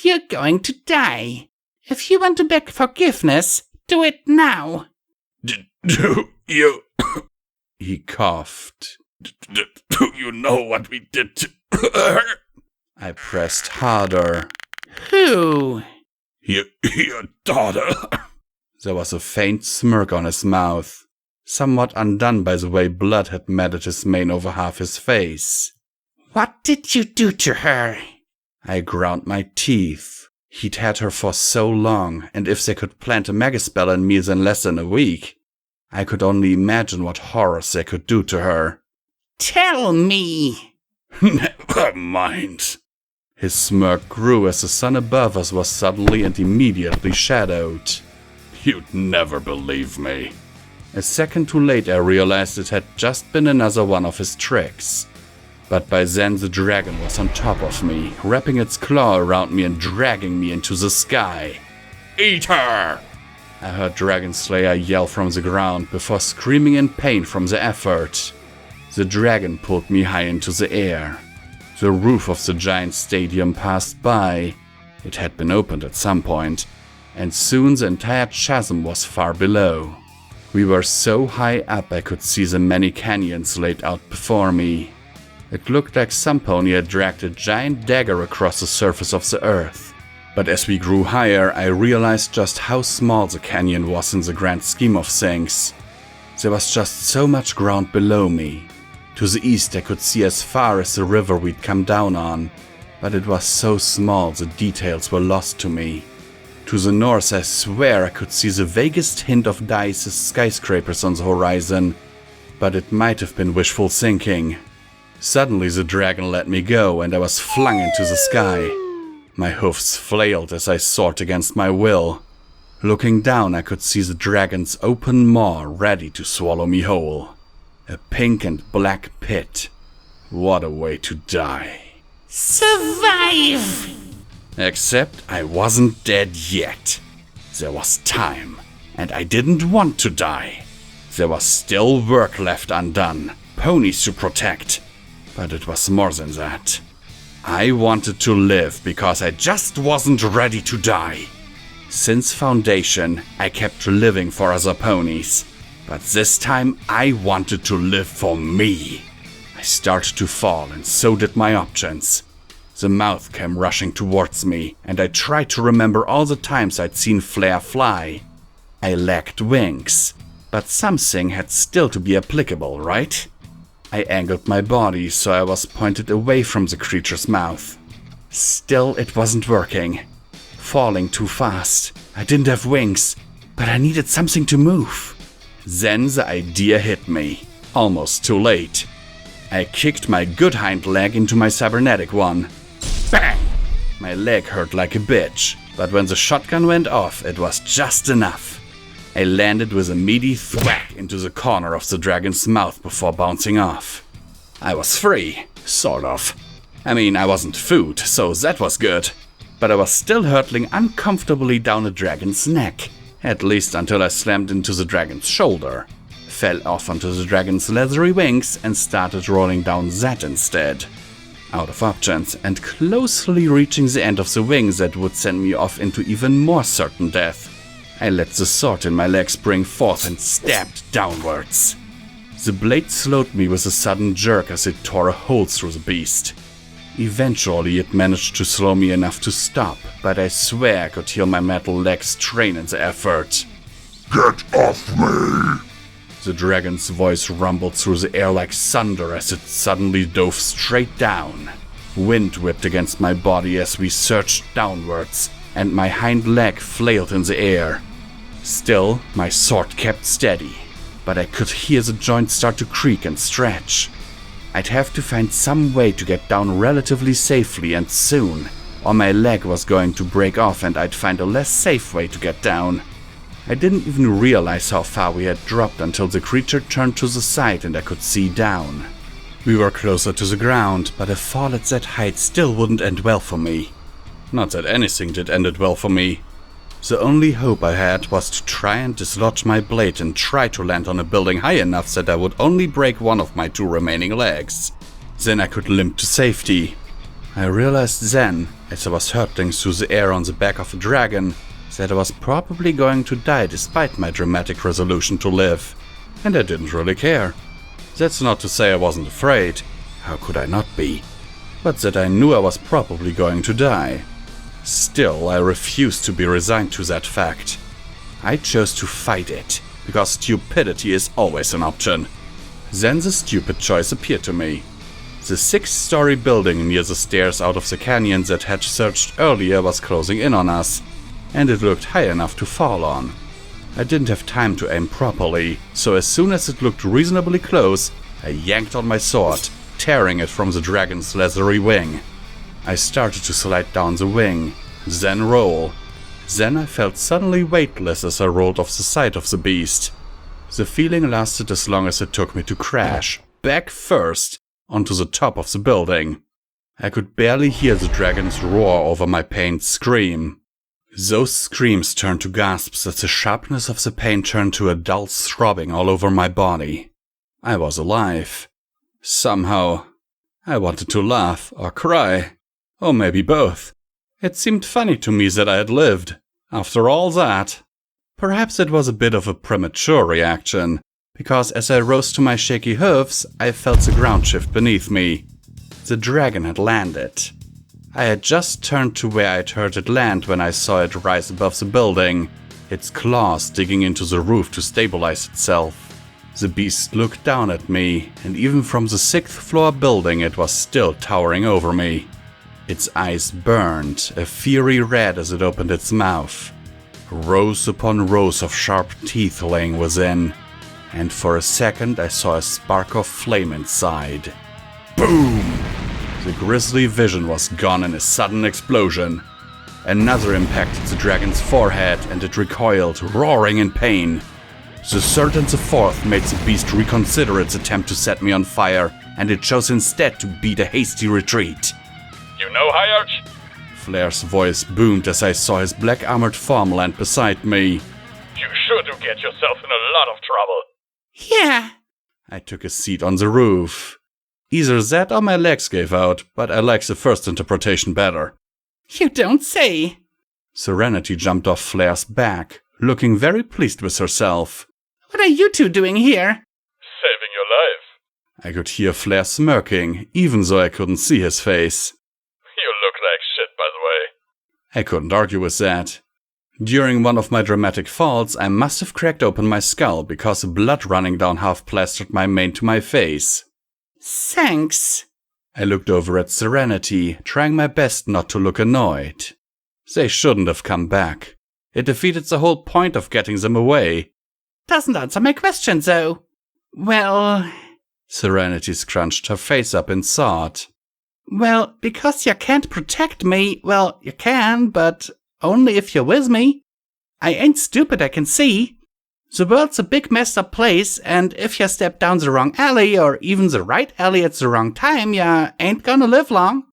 You're going to die. If you want to beg forgiveness, do it now. Do you... He coughed. Do you know what we did to her? I pressed harder. Who? Your daughter. There was a faint smirk on his mouth, somewhat undone by the way blood had matted his mane over half his face. What did you do to her? I ground my teeth. He'd had her for so long, and if they could plant a megaspell in me in less than a week, I could only imagine what horrors they could do to her. Tell me. Never mind. His smirk grew as the sun above us was suddenly and immediately shadowed. You'd never believe me. A second too late I realized it had just been another one of his tricks. But by then the dragon was on top of me, wrapping its claw around me and dragging me into the sky. Eat her! I heard Dragon Slayer yell from the ground before screaming in pain from the effort. The dragon pulled me high into the air. The roof of the giant stadium passed by. It had been opened at some point, and soon the entire chasm was far below. We were so high up I could see the many canyons laid out before me. It looked like some pony had dragged a giant dagger across the surface of the earth. But as we grew higher, I realized just how small the canyon was in the grand scheme of things. There was just so much ground below me. To the east I could see as far as the river we'd come down on, but it was so small the details were lost to me. To the north I swear I could see the vaguest hint of Thiese's skyscrapers on the horizon, but it might have been wishful thinking. Suddenly the dragon let me go and I was flung into the sky. My hoofs flailed as I soared against my will. Looking down I could see the dragon's open maw ready to swallow me whole. A pink and black pit. What a way to die. Survive! Except I wasn't dead yet. There was time, and I didn't want to die. There was still work left undone, ponies to protect, but it was more than that. I wanted to live because I just wasn't ready to die. Since Foundation, I kept living for other ponies, but this time I wanted to live for me. I started to fall, and so did my options. The mouth came rushing towards me, and I tried to remember all the times I'd seen Flare fly. I lacked wings, but something had still to be applicable, right? I angled my body so I was pointed away from the creature's mouth. Still, it wasn't working. Falling too fast. I didn't have wings, but I needed something to move. Then the idea hit me, almost too late. I kicked my good hind leg into my cybernetic one. Bang! My leg hurt like a bitch, but when the shotgun went off, it was just enough. I landed with a meaty thwack into the corner of the dragon's mouth before bouncing off. I was free, sort of. I mean, I wasn't food, so that was good. But I was still hurtling uncomfortably down the dragon's neck, at least until I slammed into the dragon's shoulder, fell off onto the dragon's leathery wings and started rolling down that instead. Out of options, and closely reaching the end of the wing that would send me off into even more certain death. I let the sword in my leg spring forth and stabbed downwards. The blade slowed me with a sudden jerk as it tore a hole through the beast. Eventually it managed to slow me enough to stop, but I swear I could hear my metal leg strain in the effort. Get off me! The dragon's voice rumbled through the air like thunder as it suddenly dove straight down. Wind whipped against my body as we surged downwards, and my hind leg flailed in the air. Still, my sword kept steady, but I could hear the joint start to creak and stretch. I'd have to find some way to get down relatively safely and soon, or my leg was going to break off and I'd find a less safe way to get down. I didn't even realize how far we had dropped until the creature turned to the side and I could see down. We were closer to the ground, but a fall at that height still wouldn't end well for me. Not that anything did end well for me. The only hope I had was to try and dislodge my blade and try to land on a building high enough that I would only break one of my two remaining legs. Then I could limp to safety. I realized then, as I was hurtling through the air on the back of a dragon, that I was probably going to die despite my dramatic resolution to live. And I didn't really care. That's not to say I wasn't afraid. How could I not be? But that I knew I was probably going to die. Still, I refused to be resigned to that fact. I chose to fight it, because stupidity is always an option. Then the stupid choice appeared to me. The 6-story building near the stairs out of the canyon that had surged earlier was closing in on us, and it looked high enough to fall on. I didn't have time to aim properly, so as soon as it looked reasonably close, I yanked on my sword, tearing it from the dragon's leathery wing. I started to slide down the wing, then roll. Then I felt suddenly weightless as I rolled off the side of the beast. The feeling lasted as long as it took me to crash, back first, onto the top of the building. I could barely hear the dragon's roar over my pained scream. Those screams turned to gasps as the sharpness of the pain turned to a dull throbbing all over my body. I was alive. Somehow. I wanted to laugh or cry. Or maybe both. It seemed funny to me that I had lived. After all that. Perhaps it was a bit of a premature reaction, because as I rose to my shaky hooves, I felt the ground shift beneath me. The dragon had landed. I had just turned to where I'd heard it land when I saw it rise above the building, its claws digging into the roof to stabilize itself. The beast looked down at me, and even from the 6th floor building it was still towering over me. Its eyes burned, a fiery red as it opened its mouth. Rows upon rows of sharp teeth laying within, and for a second I saw a spark of flame inside. Boom! The grisly vision was gone in a sudden explosion. Another impacted the dragon's forehead, and it recoiled, roaring in pain. The 3rd and the 4th made the beast reconsider its attempt to set me on fire, and it chose instead to beat a hasty retreat. You know, High Arch? Flair's voice boomed as I saw his black-armored form land beside me. You sure do get yourself in a lot of trouble. Yeah. I took a seat on the roof. Either that or my legs gave out, but I like the first interpretation better. You don't say. Serenity jumped off Flair's back, looking very pleased with herself. What are you two doing here? Saving your life. I could hear Flair smirking, even though I couldn't see his face. You look like shit, by the way. I couldn't argue with that. During one of my dramatic falls, I must have cracked open my skull because the blood running down half plastered my mane to my face. Thanks. I looked over at Serenity, trying my best not to look annoyed. They shouldn't have come back. It defeated the whole point of getting them away. Doesn't answer my question, though. Well... Serenity scrunched her face up in thought. Well, because you can't protect me, well, you can, but only if you're with me. I ain't stupid, I can see. The world's a big messed up place, and if you step down the wrong alley, or even the right alley at the wrong time, you ain't gonna live long.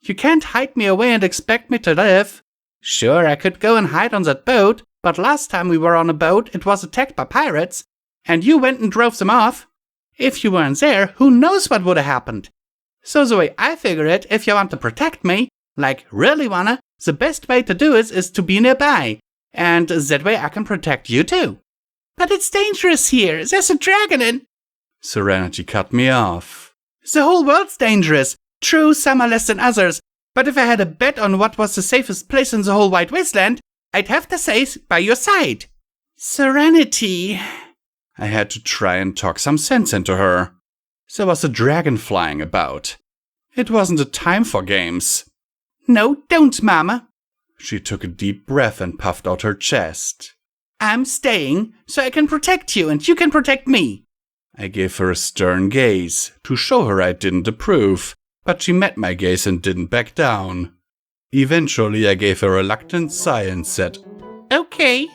You can't hide me away and expect me to live. Sure, I could go and hide on that boat, but last time we were on a boat, it was attacked by pirates, and you went and drove them off. If you weren't there, who knows what would have happened? So the way I figure it, if you want to protect me, like really wanna, the best way to do it is to be nearby, and that way I can protect you too. But it's dangerous here, there's a dragon in... Serenity cut me off. The whole world's dangerous. True, some are less than others, but if I had a bet on what was the safest place in the whole wide wasteland, I'd have to say by your side. Serenity... I had to try and talk some sense into her. There was a dragon flying about. It wasn't a time for games. No, don't, Mama. She took a deep breath and puffed out her chest. I'm staying, so I can protect you and you can protect me. I gave her a stern gaze, to show her I didn't approve, but she met my gaze and didn't back down. Eventually I gave a reluctant sigh and said, Okay.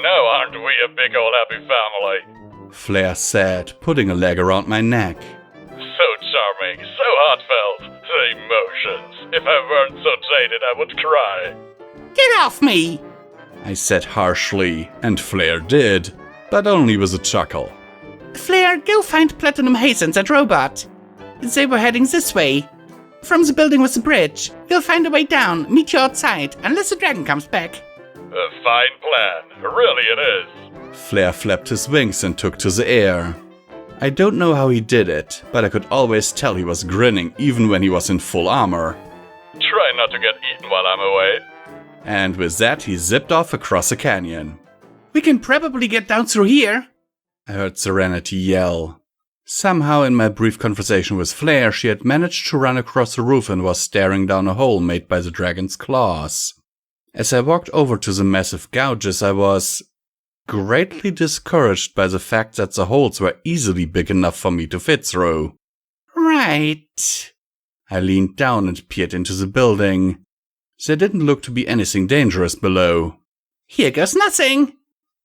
Now aren't we a big old happy family? Flair said, putting a leg around my neck. So charming, so heartfelt. The emotions. If I weren't so jaded, I would cry. Get off me! I said harshly, and Flair did, but only with a chuckle. Flair, go find Platinum Hazens and Robot. They were heading this way. From the building with the bridge. We'll find a way down, meet you outside, unless the dragon comes back. A fine plan. Really it is. Flair flapped his wings and took to the air. I don't know how he did it, but I could always tell he was grinning even when he was in full armor. Try not to get eaten while I'm away. And with that, he zipped off across a canyon. We can probably get down through here. I heard Serenity yell. Somehow in my brief conversation with Flair, she had managed to run across the roof and was staring down a hole made by the dragon's claws. As I walked over to the massive gouges, I was greatly discouraged by the fact that the holes were easily big enough for me to fit through. Right. I leaned down and peered into the building. There didn't look to be anything dangerous below. Here goes nothing.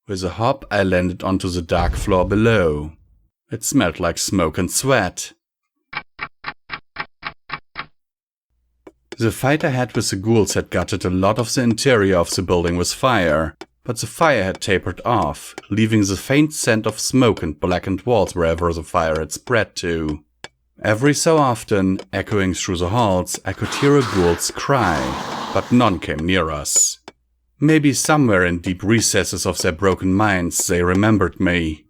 With a hop, I landed onto the dark floor below. It smelled like smoke and sweat. The fight I had with the ghouls had gutted a lot of the interior of the building with fire, but the fire had tapered off, leaving the faint scent of smoke and blackened walls wherever the fire had spread to. Every so often, echoing through the halls, I could hear a ghoul's cry, but none came near us. Maybe somewhere in deep recesses of their broken minds they remembered me.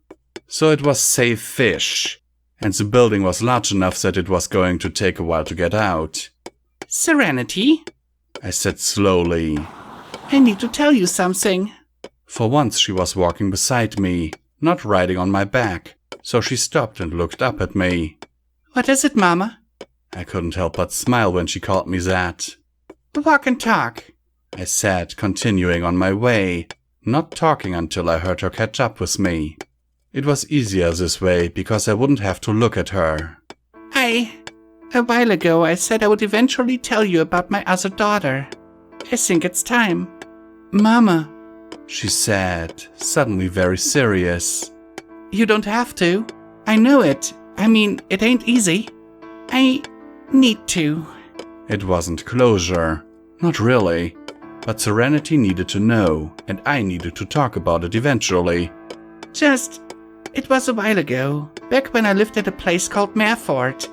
So it was safe-ish, and the building was large enough that it was going to take a while to get out. Serenity? I said slowly. I need to tell you something. For once she was walking beside me, not riding on my back, so she stopped and looked up at me. What is it, Mama? I couldn't help but smile when she called me that. Walk and talk, I said, continuing on my way, not talking until I heard her catch up with me. It was easier this way because I wouldn't have to look at her. A while ago I said I would eventually tell you about my other daughter. I think it's time. Mama, she said, suddenly very serious. You don't have to. I know it. I mean, it ain't easy. I need to. It wasn't closure. Not really. But Serenity needed to know, and I needed to talk about it eventually. It was a while ago, back when I lived at a place called Marefort.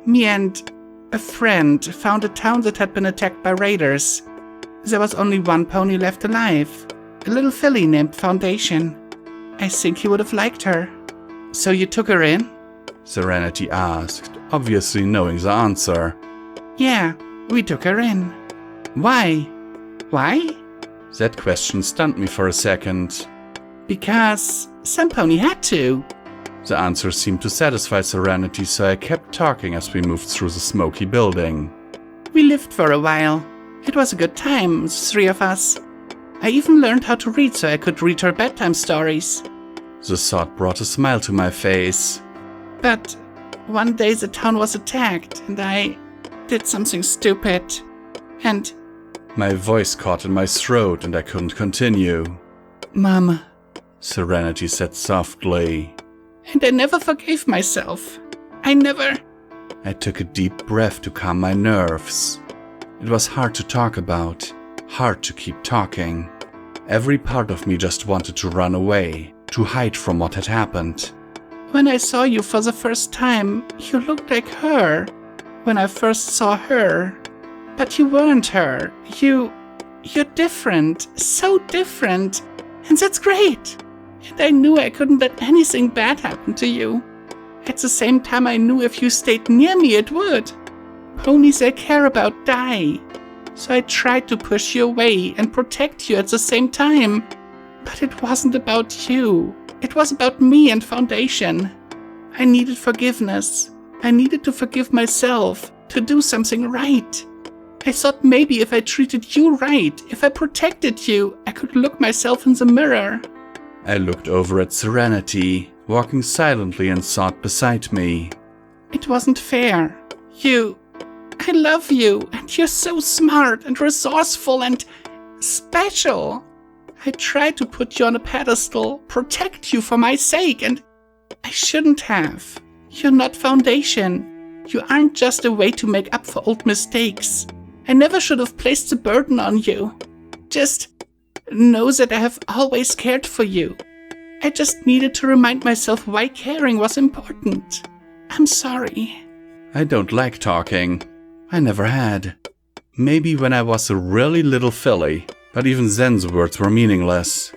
Me and a friend found a town that had been attacked by raiders. There was only one pony left alive, a little filly named Foundation. I think he would have liked her. So you took her in? Serenity asked, obviously knowing the answer. Yeah, we took her in. Why? Why? That question stunned me for a second. Because some pony had to. The answer seemed to satisfy Serenity, so I kept talking as we moved through the smoky building. We lived for a while. It was a good time, the three of us. I even learned how to read so I could read her bedtime stories. The thought brought a smile to my face. But one day the town was attacked and I did something stupid. And my voice caught in my throat and I couldn't continue. Mama, Serenity said softly. And I never forgave myself. I took a deep breath to calm my nerves. It was hard to talk about, hard to keep talking. Every part of me just wanted to run away, to hide from what had happened. When I saw you for the first time, you looked like her. When I first saw her. But you weren't her. You're different. So different. And that's great. And I knew I couldn't let anything bad happen to you. At the same time, I knew if you stayed near me, it would. Ponies I care about die. So I tried to push you away and protect you at the same time. But it wasn't about you. It was about me and Foundation. I needed forgiveness. I needed to forgive myself, to do something right. I thought maybe if I treated you right, if I protected you, I could look myself in the mirror. I looked over at Serenity, walking silently and thought beside me. It wasn't fair. I love you, and you're so smart and resourceful and special. I tried to put you on a pedestal, protect you for my sake, and I shouldn't have. You're not Foundation. You aren't just a way to make up for old mistakes. I never should have placed the burden on you. Just know that I have always cared for you. I just needed to remind myself why caring was important. I'm sorry. I don't like talking. I never had. Maybe when I was a really little filly, but even then the words were meaningless.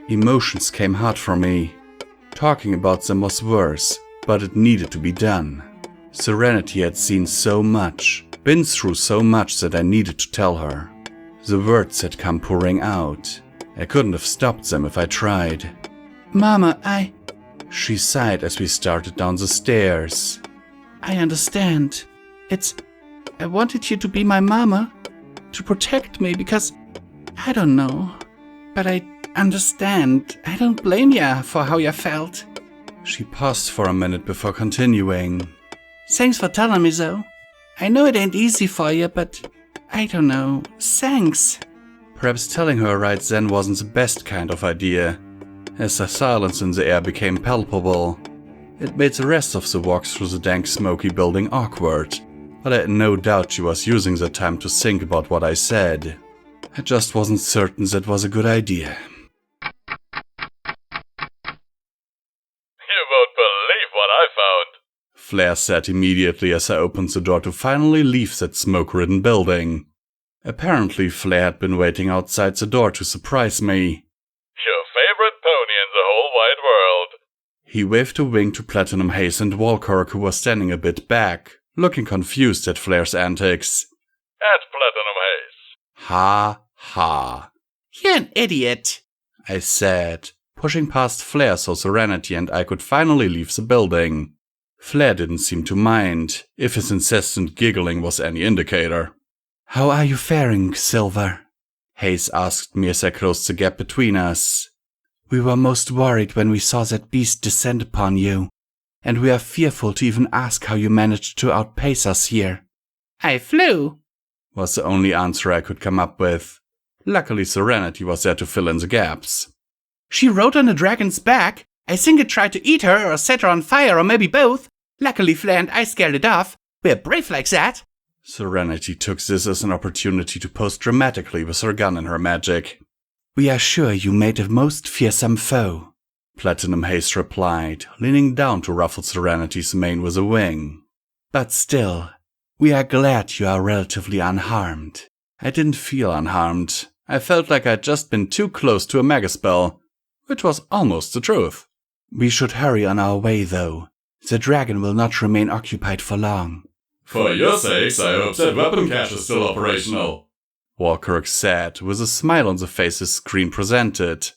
Emotions came hard for me. Talking about them was worse, but it needed to be done. Serenity had seen so much, been through so much that I needed to tell her. The words had come pouring out. I couldn't have stopped them if I tried. Mama, She sighed as we started down the stairs. I understand. I wanted you to be my mama, to protect me because, I don't know, but I understand. I don't blame ya for how you felt. She paused for a minute before continuing. Thanks for telling me though. I know it ain't easy for you, but I don't know. Thanks. Perhaps telling her right then wasn't the best kind of idea. As the silence in the air became palpable, it made the rest of the walk through the dank smoky building awkward, but I had no doubt she was using the time to think about what I said. I just wasn't certain that was a good idea. You won't believe what I found, Flair said immediately as I opened the door to finally leave that smoke-ridden building. Apparently Flair had been waiting outside the door to surprise me. Your favorite pony in the whole wide world. He waved a wink to Platinum Haze and Walcork, who was standing a bit back, looking confused at Flair's antics. And Platinum Haze. Ha ha. You're an idiot, I said, pushing past Flair so Serenity and I could finally leave the building. Flair didn't seem to mind, if his incessant giggling was any indicator. How are you faring, Silver? Haze asked me as I closed the gap between us. We were most worried when we saw that beast descend upon you, and we are fearful to even ask how you managed to outpace us here. I flew, was the only answer I could come up with. Luckily Serenity was there to fill in the gaps. She rode on a dragon's back. I think it tried to eat her or set her on fire or maybe both. Luckily Flair and I scared it off. We're brave like that. Serenity took this as an opportunity to pose dramatically with her gun and her magic. "We are sure you made a most fearsome foe," Platinum Haze replied, leaning down to ruffle Serenity's mane with a wing. "But still, we are glad you are relatively unharmed." I didn't feel unharmed. I felt like I'd just been too close to a megaspell, which was almost the truth. "We should hurry on our way, though. The dragon will not remain occupied for long." For your sakes, I hope that weapon cache is still operational, Walkirk said, with a smile on the face his screen presented.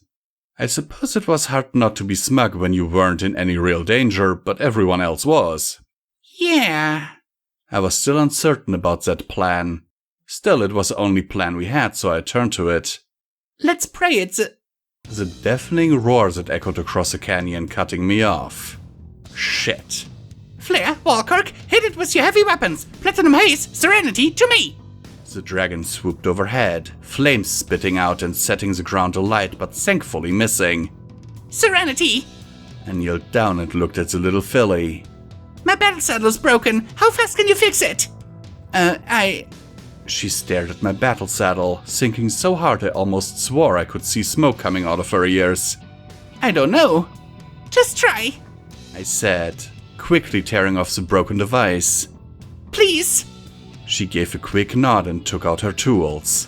I suppose it was hard not to be smug when you weren't in any real danger, but everyone else was. Yeah. I was still uncertain about that plan. Still, it was the only plan we had, so I turned to it. Let's pray it's a... The deafening roar that echoed across the canyon, cutting me off. Shit. Flare, Walkirk, hit it with your heavy weapons. Platinum Haze, Serenity, to me. The dragon swooped overhead, flames spitting out and setting the ground alight, but thankfully missing. Serenity! I kneeled down and looked at the little filly. My battle saddle's broken. How fast can you fix it? She stared at my battle saddle, sinking so hard I almost swore I could see smoke coming out of her ears. I don't know. Just try, I said, quickly tearing off the broken device. Please. She gave a quick nod and took out her tools.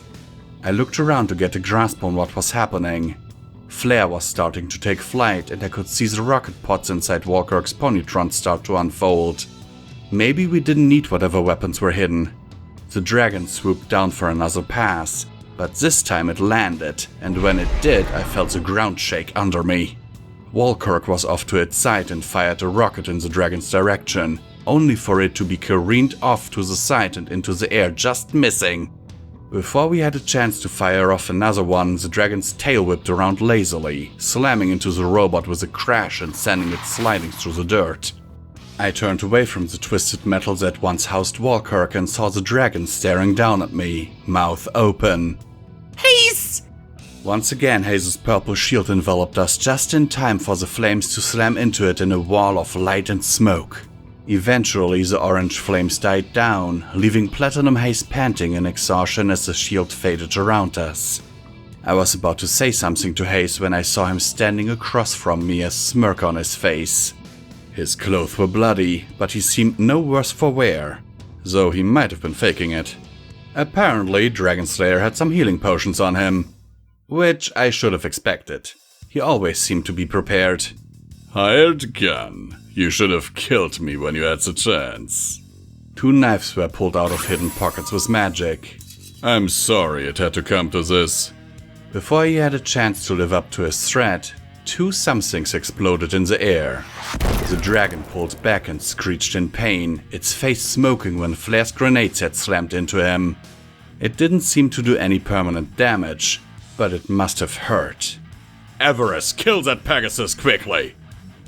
I looked around to get a grasp on what was happening. Flare was starting to take flight, and I could see the rocket pods inside Walkirk's Ponytron start to unfold. Maybe we didn't need whatever weapons were hidden. The dragon swooped down for another pass, but this time it landed, and when it did, I felt the ground shake under me. Walkirk was off to its side and fired a rocket in the dragon's direction, only for it to be careened off to the side and into the air, just missing. Before we had a chance to fire off another one, the dragon's tail whipped around lazily, slamming into the robot with a crash and sending it sliding through the dirt. I turned away from the twisted metal that once housed Walkirk and saw the dragon staring down at me, mouth open. Haze! Once again, Haze's purple shield enveloped us just in time for the flames to slam into it in a wall of light and smoke. Eventually, the orange flames died down, leaving Platinum Haze panting in exhaustion as the shield faded around us. I was about to say something to Haze when I saw him standing across from me, a smirk on his face. His clothes were bloody, but he seemed no worse for wear, though he might have been faking it. Apparently, Dragonslayer had some healing potions on him, which I should have expected. He always seemed to be prepared. Hired gun. You should have killed me when you had the chance. 2 knives were pulled out of hidden pockets with magic. I'm sorry it had to come to this. Before he had a chance to live up to his threat, 2 somethings exploded in the air. The dragon pulled back and screeched in pain, its face smoking when Flare's grenades had slammed into him. It didn't seem to do any permanent damage, but it must have hurt. Everest, kill that Pegasus quickly!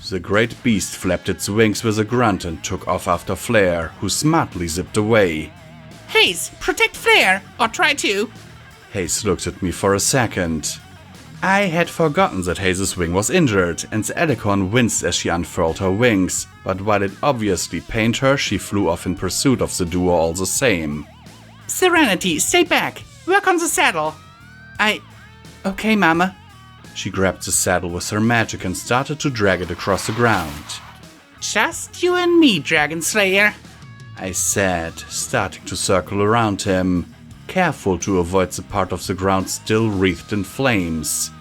The great beast flapped its wings with a grunt and took off after Flare, who smartly zipped away. Haze, protect Flare, or try to. Haze looked at me for a second. I had forgotten that Haze's wing was injured, and the Alicorn winced as she unfurled her wings, but while it obviously pained her, she flew off in pursuit of the duo all the same. Serenity, stay back. Work on the saddle. Okay, Mama. She grabbed the saddle with her magic and started to drag it across the ground. Just you and me, Dragon Slayer, I said, starting to circle around him, careful to avoid the part of the ground still wreathed in flames.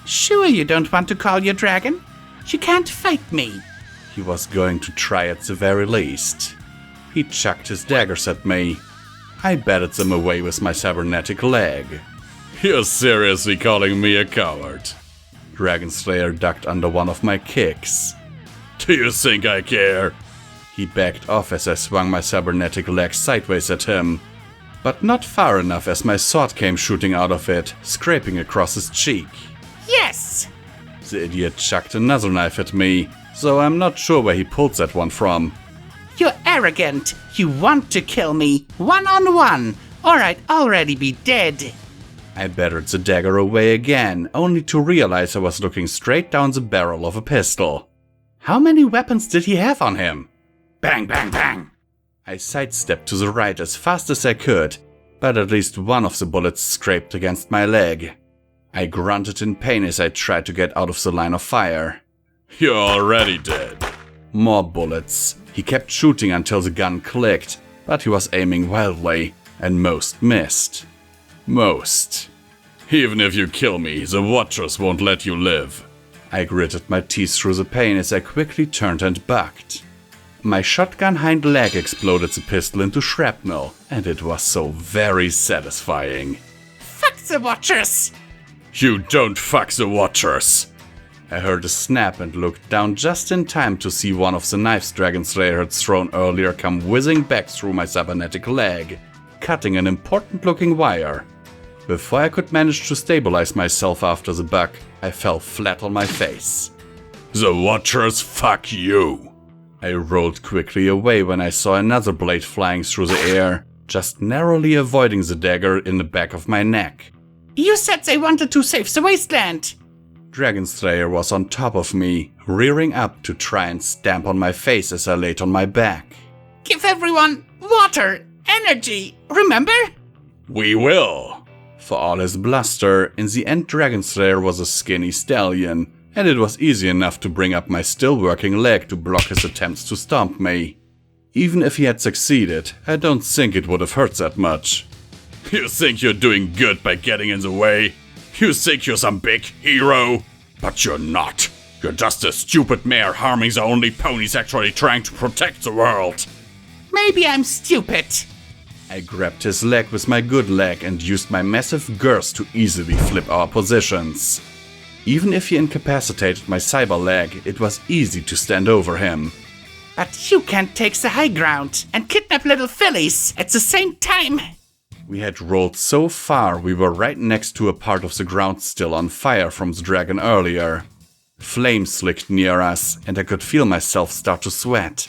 Sure you don't want to call your dragon? You can't fight me. He was going to try at the very least. He chucked his daggers at me. I batted them away with my cybernetic leg. You're seriously calling me a coward? Dragonslayer ducked under one of my kicks. Do you think I care? He backed off as I swung my cybernetic leg sideways at him, but not far enough as my sword came shooting out of it, scraping across his cheek. Yes! The idiot chucked another knife at me, though I'm not sure where he pulled that one from. You're arrogant. You want to kill me. 1-on-1, or I'd already be dead. I battered the dagger away again, only to realize I was looking straight down the barrel of a pistol. How many weapons did he have on him? Bang, bang, bang! I sidestepped to the right as fast as I could, but at least one of the bullets scraped against my leg. I grunted in pain as I tried to get out of the line of fire. You're already dead. More bullets. He kept shooting until the gun clicked, but he was aiming wildly, and most missed. Most. Even if you kill me, the Watchers won't let you live. I gritted my teeth through the pain as I quickly turned and bucked. My shotgun hind leg exploded the pistol into shrapnel, and it was so very satisfying. Fuck the Watchers! You don't fuck the Watchers! I heard a snap and looked down just in time to see one of the knives Dragon Slayer had thrown earlier come whizzing back through my cybernetic leg, cutting an important-looking wire. Before I could manage to stabilize myself after the buck, I fell flat on my face. The Watchers fuck you! I rolled quickly away when I saw another blade flying through the air, just narrowly avoiding the dagger in the back of my neck. You said they wanted to save the wasteland! Dragon Slayer was on top of me, rearing up to try and stamp on my face as I laid on my back. Give everyone water, energy, remember? We will! For all his bluster, in the end Dragon Slayer was a skinny stallion, and it was easy enough to bring up my still working leg to block his attempts to stomp me. Even if he had succeeded, I don't think it would have hurt that much. You think you're doing good by getting in the way? You think you're some big hero? But you're not. You're just a stupid mare harming the only ponies actually trying to protect the world. Maybe I'm stupid. I grabbed his leg with my good leg and used my massive girth to easily flip our positions. Even if he incapacitated my cyber leg, it was easy to stand over him. But you can't take the high ground and kidnap little fillies at the same time. We had rolled so far we were right next to a part of the ground still on fire from the dragon earlier. Flames licked near us, and I could feel myself start to sweat.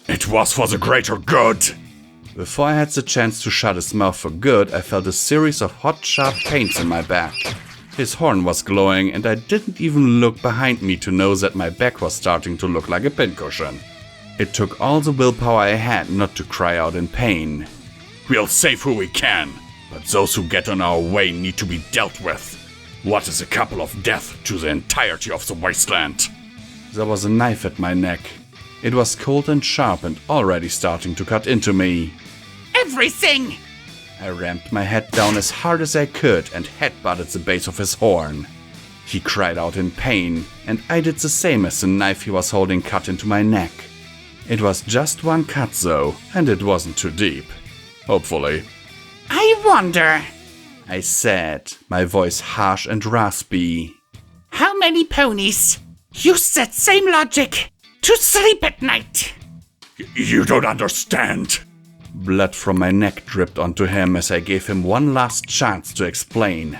It was for the greater good. Before I had the chance to shut his mouth for good, I felt a series of hot, sharp pains in my back. His horn was glowing, and I didn't even look behind me to know that my back was starting to look like a pincushion. It took all the willpower I had not to cry out in pain. We'll save who we can, but those who get on our way need to be dealt with. What is a couple of deaths to the entirety of the wasteland? There was a knife at my neck. It was cold and sharp and already starting to cut into me. Everything! I rammed my head down as hard as I could and headbutted the base of his horn. He cried out in pain, and I did the same as the knife he was holding cut into my neck. It was just one cut though, and it wasn't too deep. Hopefully. I wonder, I said, my voice harsh and raspy. How many ponies use that same logic to sleep at night? You don't understand. Blood from my neck dripped onto him as I gave him one last chance to explain.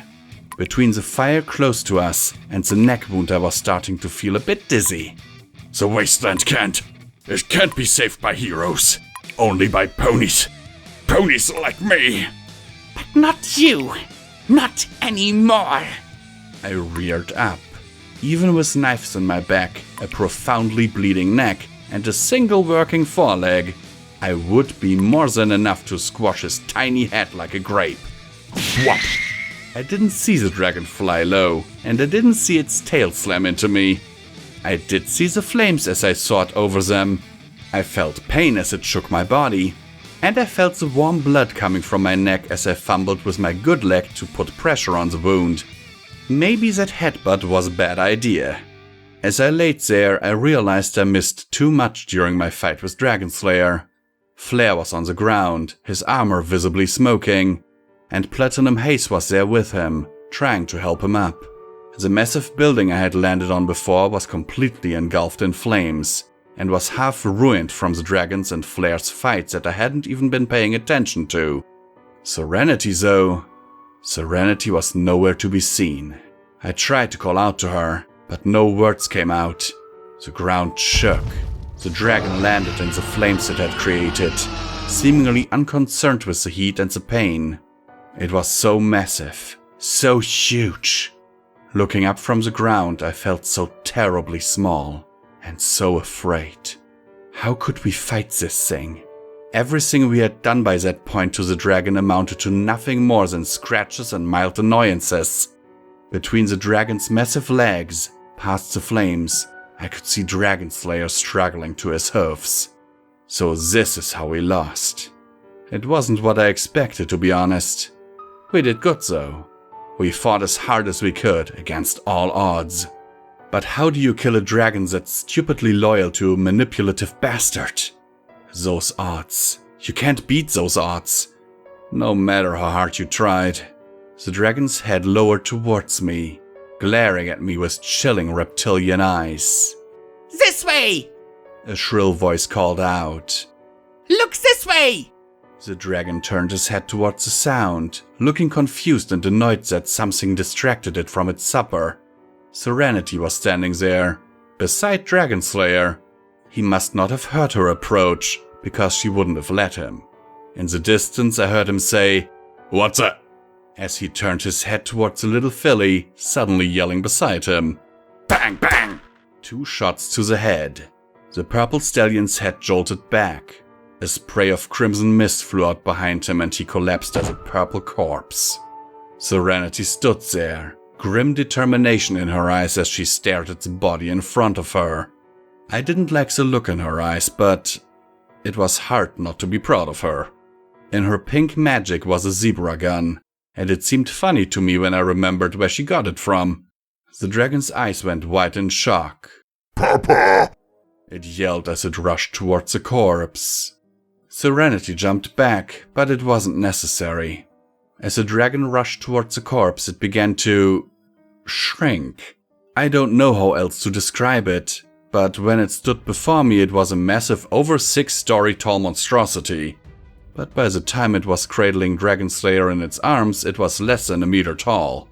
Between the fire close to us and the neck wound, I was starting to feel a bit dizzy. The wasteland can't be saved by heroes. Only by ponies. Ponies like me. But not you. Not anymore. I reared up. Even with knives in my back, a profoundly bleeding neck, and a single working foreleg, I would be more than enough to squash his tiny head like a grape. Whop! I didn't see the dragon fly low, and I didn't see its tail slam into me. I did see the flames as I soared over them. I felt pain as it shook my body, and I felt the warm blood coming from my neck as I fumbled with my good leg to put pressure on the wound. Maybe that headbutt was a bad idea. As I laid there, I realized I missed too much during my fight with Dragon Slayer. Flare was on the ground, his armor visibly smoking, and Platinum Haze was there with him, trying to help him up. The massive building I had landed on before was completely engulfed in flames, and was half ruined from the dragons and Flare's fights that I hadn't even been paying attention to. Serenity though. Serenity was nowhere to be seen. I tried to call out to her, but no words came out. The ground shook. The dragon landed in the flames it had created, seemingly unconcerned with the heat and the pain. It was so massive, so huge. Looking up from the ground, I felt so terribly small and so afraid. How could we fight this thing? Everything we had done by that point to the dragon amounted to nothing more than scratches and mild annoyances. Between the dragon's massive legs, past the flames, I could see Dragon Slayer struggling to his hoofs. So this is how we lost. It wasn't what I expected, to be honest. We did good though. We fought as hard as we could, against all odds. But how do you kill a dragon that's stupidly loyal to a manipulative bastard? Those odds. You can't beat those odds. No matter how hard you tried. The dragon's head lowered towards me, glaring at me with chilling reptilian eyes. This way! A shrill voice called out. Look this way! The dragon turned his head towards the sound, looking confused and annoyed that something distracted it from its supper. Serenity was standing there, beside Dragon Slayer. He must not have heard her approach, because she wouldn't have let him. In the distance I heard him say, "What's that?" as he turned his head towards the little filly, suddenly yelling beside him. Bang, bang! 2 shots to the head. The purple stallion's head jolted back. A spray of crimson mist flew out behind him and he collapsed as a purple corpse. Serenity stood there, grim determination in her eyes as she stared at the body in front of her. I didn't like the look in her eyes, but it was hard not to be proud of her. In her pink magic was a zebra gun, and it seemed funny to me when I remembered where she got it from. The dragon's eyes went wide in shock. Papa! It yelled as it rushed towards the corpse. Serenity jumped back, but it wasn't necessary. As the dragon rushed towards the corpse, it began to shrink. I don't know how else to describe it, but when it stood before me it was a massive over 6-story tall monstrosity. But by the time it was cradling Dragon Slayer in its arms, it was less than a meter tall.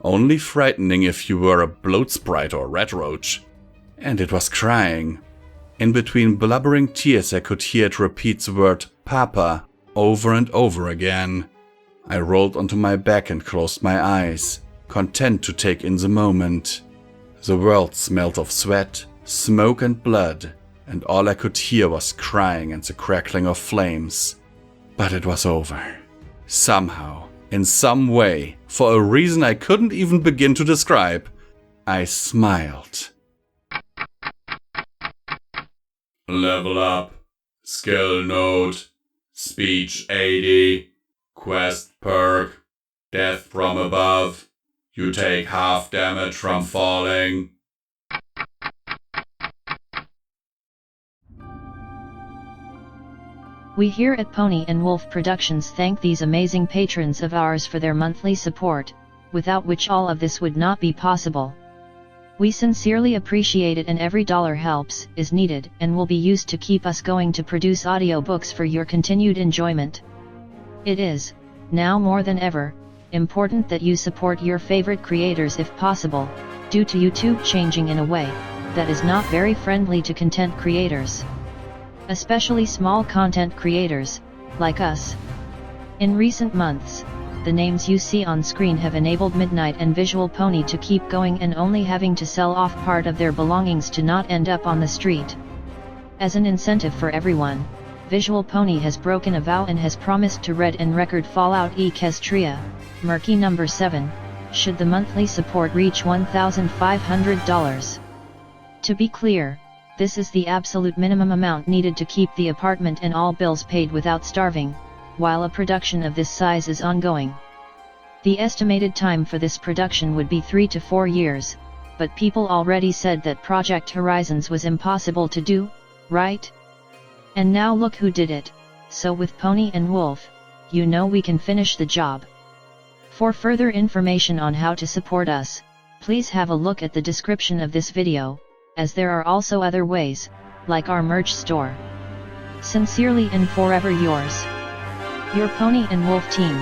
Only frightening if you were a bloat sprite or rat roach. And it was crying. In between blubbering tears I could hear it repeat the word Papa over and over again. I rolled onto my back and closed my eyes, content to take in the moment. The world smelled of sweat, smoke and blood, and all I could hear was crying and the crackling of flames. But it was over. Somehow, in some way, for a reason I couldn't even begin to describe, I smiled. Level up. Skill node. Speech 80. Quest perk. Death from above. You take half damage from falling. We here at Pony&Wolf Productions thank these amazing patrons of ours for their monthly support, without which all of this would not be possible. We sincerely appreciate it, and every dollar helps, is needed, and will be used to keep us going to produce audiobooks for your continued enjoyment. It is, now more than ever, important that you support your favorite creators if possible, due to YouTube changing in a way that is not very friendly to content creators. Especially small content creators, like us. In recent months, the names you see on screen have enabled Midnight and Visual Pony to keep going and only having to sell off part of their belongings to not end up on the street. As an incentive for everyone, Visual Pony has broken a vow and has promised to read and record FalloutEquestria, Murky number 7, should the monthly support reach $1,500. To be clear, this is the absolute minimum amount needed to keep the apartment and all bills paid without starving, while a production of this size is ongoing. The estimated time for this production would be 3 to 4 years, but people already said that Project Horizons was impossible to do, right? And now look who did it, so with Pony&Wolf, you know we can finish the job. For further information on how to support us, please have a look at the description of this video, as there are also other ways, like our merch store. Sincerely and forever yours, your Pony&Wolf team.